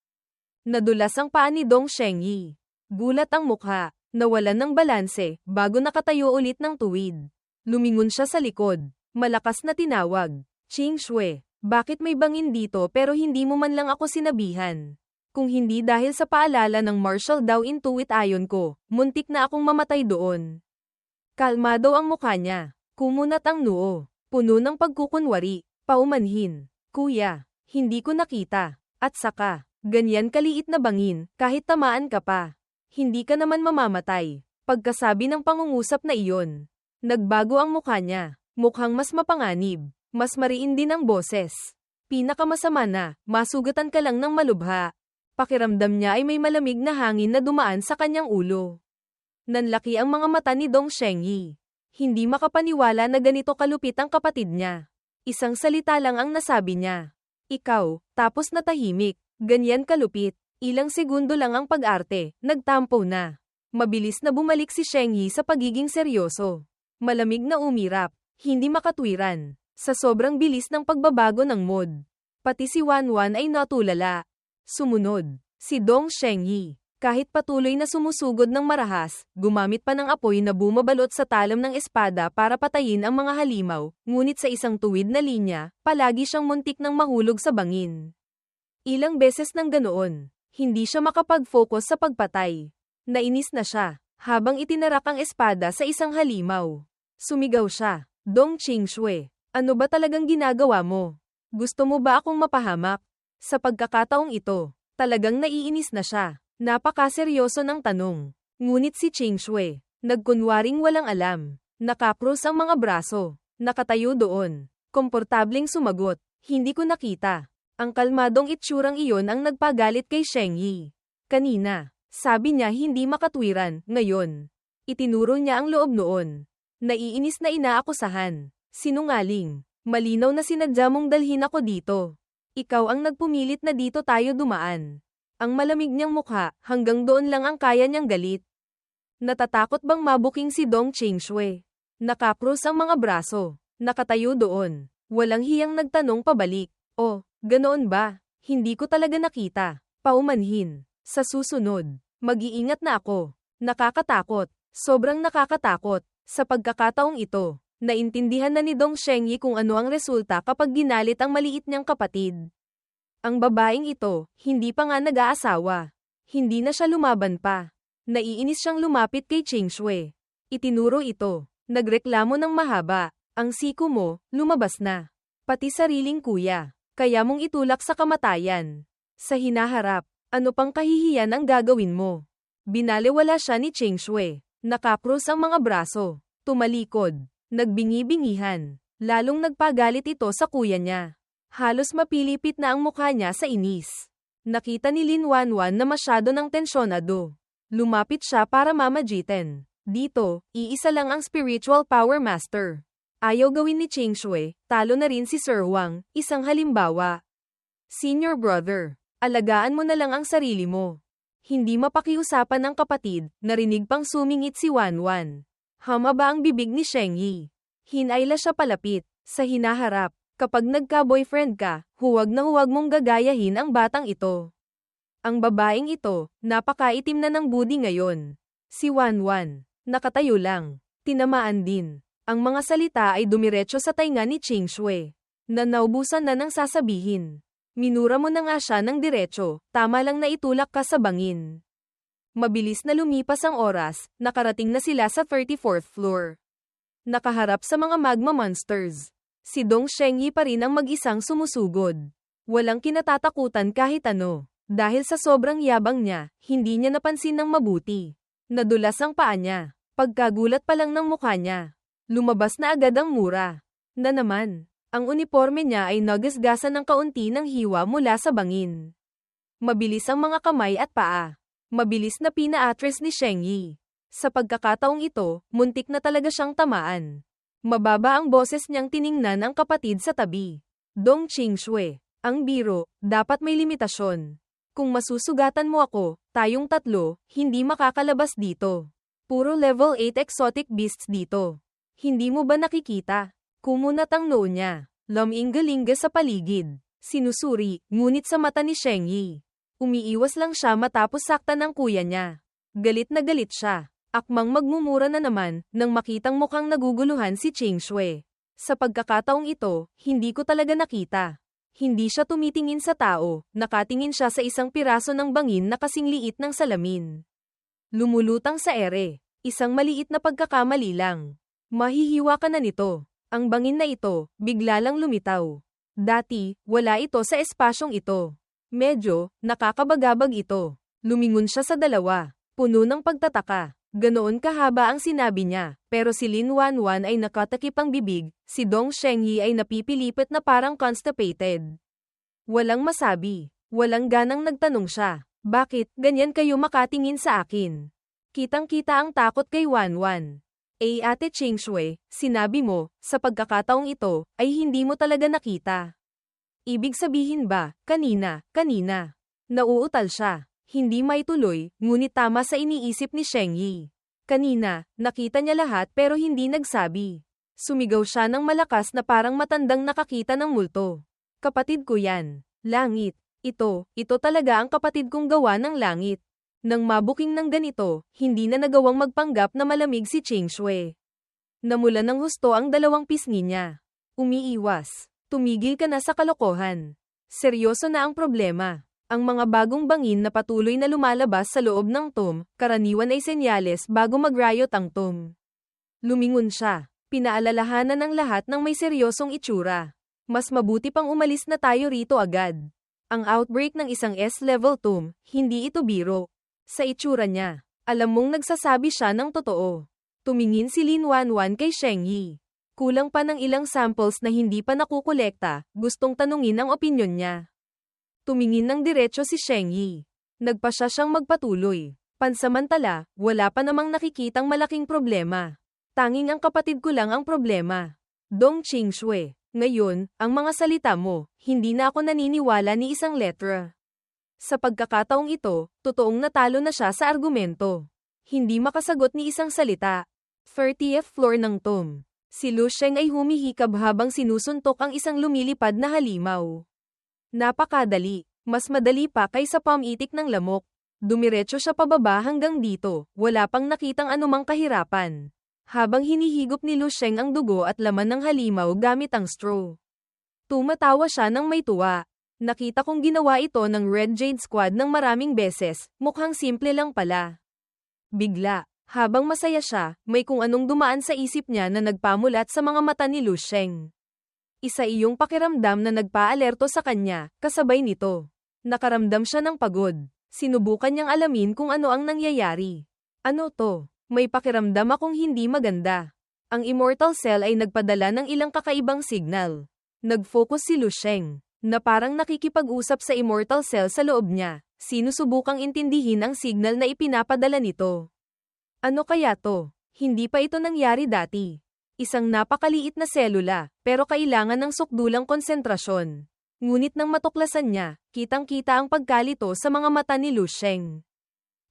Nadulas ang paa ni Dong Shengyi. Gulat ang mukha, nawalan ng balanse, bago nakatayo ulit ng tuwid. Lumingon siya sa likod. Malakas na tinawag. Cheng Shui, bakit may bangin dito pero hindi mo man lang ako sinabihan? Kung hindi dahil sa paalala ng martial daw intuit ayon ko, muntik na akong mamatay doon. Kalmado ang mukha niya. Kumunat ang noo. Puno ng pagkukunwari. Paumanhin. Kuya, hindi ko nakita. At saka, ganyan kaliit na bangin, kahit tamaan ka pa. Hindi ka naman mamamatay. Pagkasabi ng pangungusap na iyon, nagbago ang mukha niya. Mukhang mas mapanganib. Mas mariin din ang boses. Pinakamasama na, masugatan ka lang ng malubha. Pakiramdam niya ay may malamig na hangin na dumaan sa kanyang ulo. Nanlaki ang mga mata ni Dong Shengyi. Hindi makapaniwala na ganito kalupit ang kapatid niya. Isang salita lang ang nasabi niya. Ikaw, tapos natahimik. Ganyan kalupit. Ilang segundo lang ang pag-arte, nagtampo na. Mabilis na bumalik si Shengyi sa pagiging seryoso. Malamig na umirap, hindi makatwiran, sa sobrang bilis ng pagbabago ng mood. Pati si Wanwan ay natulala. Sumunod, si Dong Shengyi, kahit patuloy na sumusugod ng marahas, gumamit pa ng apoy na bumabalot sa talam ng espada para patayin ang mga halimaw, ngunit sa isang tuwid na linya, palagi siyang muntik ng mahulog sa bangin. Ilang beses nang ganoon, hindi siya makapag-focus sa pagpatay. Nainis na siya, habang itinarak ang espada sa isang halimaw. Sumigaw siya, Dong Qingshui, ano ba talagang ginagawa mo? Gusto mo ba akong mapahamak? Sa pagkakataong ito, talagang naiinis na siya. Napakaseryoso ng tanong. Ngunit si Qingshui, nagkunwaring walang alam. Nakakrus ang mga braso. Nakatayo doon. Komportableng sumagot, hindi ko nakita. Ang kalmadong itsurang iyon ang nagpagalit kay Shengyi. Kanina, sabi niya hindi makatwiran, ngayon. Itinuro niya ang loob noon. Naiinis na inaakusahan. Sinungaling. Malinaw na sinadya mong dalhin ako dito. Ikaw ang nagpumilit na dito tayo dumaan. Ang malamig niyang mukha, hanggang doon lang ang kaya niyang galit. Natatakot bang mabuking si Dong Qingshui? Nakakrus ang mga braso. Nakatayo doon. Walang hiyang nagtanong pabalik. Oh, ganoon ba? Hindi ko talaga nakita. Paumanhin. Sa susunod, mag-iingat na ako. Nakakatakot. Sobrang nakakatakot. Sa pagkakataong ito, naintindihan na ni Dong Shengyi kung ano ang resulta kapag ginalit ang maliit niyang kapatid. Ang babaeng ito, hindi pa nga nag-aasawa. Hindi na siya lumaban pa. Naiinis siyang lumapit kay Ching Shui. Itinuro ito. Nagreklamo ng mahaba. Ang siko mo, lumabas na. Pati sariling kuya. Kaya mong itulak sa kamatayan. Sa hinaharap, ano pang kahihiyan ang gagawin mo? Binaliwala siya ni Ching Shui. Nakakrus ang mga braso. Tumalikod. Nagbingi-bingihan. Lalong nagpagalit ito sa kuya niya. Halos mapilipit na ang mukha niya sa inis. Nakita ni Lin Wanwan na masyado ng tensyonado. Lumapit siya para mamagitan. Dito, iisa lang ang spiritual power master. Ayaw gawin ni Ching Shui, talo na rin si Sir Wang, isang halimbawa. Senior brother, alagaan mo na lang ang sarili mo. Hindi mapakiusapan ng kapatid, narinig pang sumingit si Wanwan. Hamaba ang bibig ni Shengyi. Hinayla siya palapit, sa hinaharap. Kapag nagka-boyfriend ka, huwag na huwag mong gagayahin ang batang ito. Ang babaeng ito, napakaitim na ng budi ngayon. Si Wanwan, nakatayo lang. Tinamaan din. Ang mga salita ay dumiretso sa tainga ni Ching Shui. Na naubusan na ng sasabihin. Minura mo na nga siya ng diretso, tama lang na itulak ka sa bangin. Mabilis na lumipas ang oras, nakarating na sila sa 34th floor. Nakaharap sa mga magma monsters. Si Dong Shengyi pa rin ang mag-isang sumusugod. Walang kinatatakutan kahit ano. Dahil sa sobrang yabang niya, hindi niya napansin ng mabuti. Nadulas ang paa niya. Pagkagulat pa lang ng mukha niya. Lumabas na agad ang mura. Na naman, ang uniforme niya ay nagasgasan ng kaunti ng hiwa mula sa bangin. Mabilis ang mga kamay at paa. Mabilis na pina-atras ni Shengyi. Sa pagkakataong ito, muntik na talaga siyang tamaan. Mababa ang boses niyang tiningnan ang kapatid sa tabi. Dong Ching Shui, ang biro, dapat may limitasyon. Kung masusugatan mo ako, tayong tatlo, hindi makakalabas dito. Puro level 8 exotic beasts dito. Hindi mo ba nakikita? Kumunat ang noo niya. Lumingga-lingga sa paligid. Sinusuri, ngunit sa mata ni Shengyi. Umiiwas lang siya matapos saktan ng kuya niya. Galit na galit siya. Akmang magmumura na naman, nang makitang mukhang naguguluhan si Ching Shui. Sa pagkakataong ito, hindi ko talaga nakita. Hindi siya tumitingin sa tao, nakatingin siya sa isang piraso ng bangin na kasing liit ng salamin. Lumulutang sa ere. Isang maliit na pagkakamali lang. Mahihiwa ka na nito. Ang bangin na ito, bigla lang lumitaw. Dati, wala ito sa espasyong ito. Medyo, nakakabagabag ito. Lumingon siya sa dalawa. Puno ng pagtataka. Ganoon kahaba ang sinabi niya, pero si Lin Wanwan ay nakatakip ang bibig, si Dong Shengyi ay napipilipit na parang constipated. Walang masabi. Walang ganang nagtanong siya. Bakit, ganyan kayo makatingin sa akin? Kitang-kita ang takot kay Wanwan. Ate Ching Shui, sinabi mo, sa pagkakataong ito, ay hindi mo talaga nakita. Ibig sabihin ba, kanina. Nauutal siya. Hindi maituloy, ngunit tama sa iniisip ni Shengyi. Kanina, nakita niya lahat pero hindi nagsabi. Sumigaw siya ng malakas na parang matandang nakakita ng multo. Kapatid ko yan. Langit. Ito talaga ang kapatid kong gawa ng langit. Nang mabuking ng ganito, hindi na nagawang magpanggap na malamig si Ching Shui. Namulan ng husto ang dalawang pisngi niya. Umiiwas. Tumigil ka na sa kalokohan. Seryoso na ang problema. Ang mga bagong bangin na patuloy na lumalabas sa loob ng tomb, karaniwan ay senyales bago mag-riot ang tomb. Lumingon siya. Pinaalalahanan ng lahat ng may seryosong itsura. Mas mabuti pang umalis na tayo rito agad. Ang outbreak ng isang S-level tomb, hindi ito biro. Sa itsura niya, alam mong nagsasabi siya ng totoo. Tumingin si Lin Wanwan kay Shengyi. Kulang pa ng ilang samples na hindi pa nakukolekta, gustong tanungin ang opinyon niya. Tumingin ng diretso si Shengyi. Nagpasya siyang magpatuloy. Pansamantala, wala pa namang nakikitang malaking problema. Tanging ang kapatid ko lang ang problema. Dong Ching Shui, ngayon, ang mga salita mo, hindi na ako naniniwala ni isang letra. Sa pagkakataong ito, totoong natalo na siya sa argumento. Hindi makasagot ni isang salita. 30th floor ng tomb. Si Lu Sheng ay humihikab habang sinusuntok ang isang lumilipad na halimaw. Napakadali. Mas madali pa kaysa pamitik ng lamok. Dumiretso siya pababa hanggang dito, wala pang nakitang anumang kahirapan. Habang hinihigop ni Lu Sheng ang dugo at laman ng halimaw gamit ang straw. Tumatawa siya ng may tuwa. Nakita kong ginawa ito ng Red Jade Squad ng maraming beses, mukhang simple lang pala. Bigla, habang masaya siya, may kung anong dumaan sa isip niya na nagpamulat sa mga mata ni Lu Sheng. Isa iyong pakiramdam na nagpaalerto sa kanya, kasabay nito. Nakaramdam siya ng pagod. Sinubukan niyang alamin kung ano ang nangyayari. Ano to? May pakiramdam akong hindi maganda. Ang Immortal Cell ay nagpadala ng ilang kakaibang signal. Nag-focus si Lu Sheng, na parang nakikipag-usap sa Immortal Cell sa loob niya. Sinusubukang intindihin ang signal na ipinapadala nito. Ano kaya to? Hindi pa ito nangyari dati. Isang napakaliit na selula, pero kailangan ng sukdulang konsentrasyon. Ngunit nang matuklasan niya, kitang-kita ang pagkalito sa mga mata ni Lu Sheng.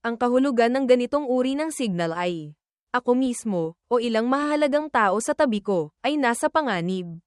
Ang kahulugan ng ganitong uri ng signal ay, ako mismo, o ilang mahalagang tao sa tabi ko, ay nasa panganib.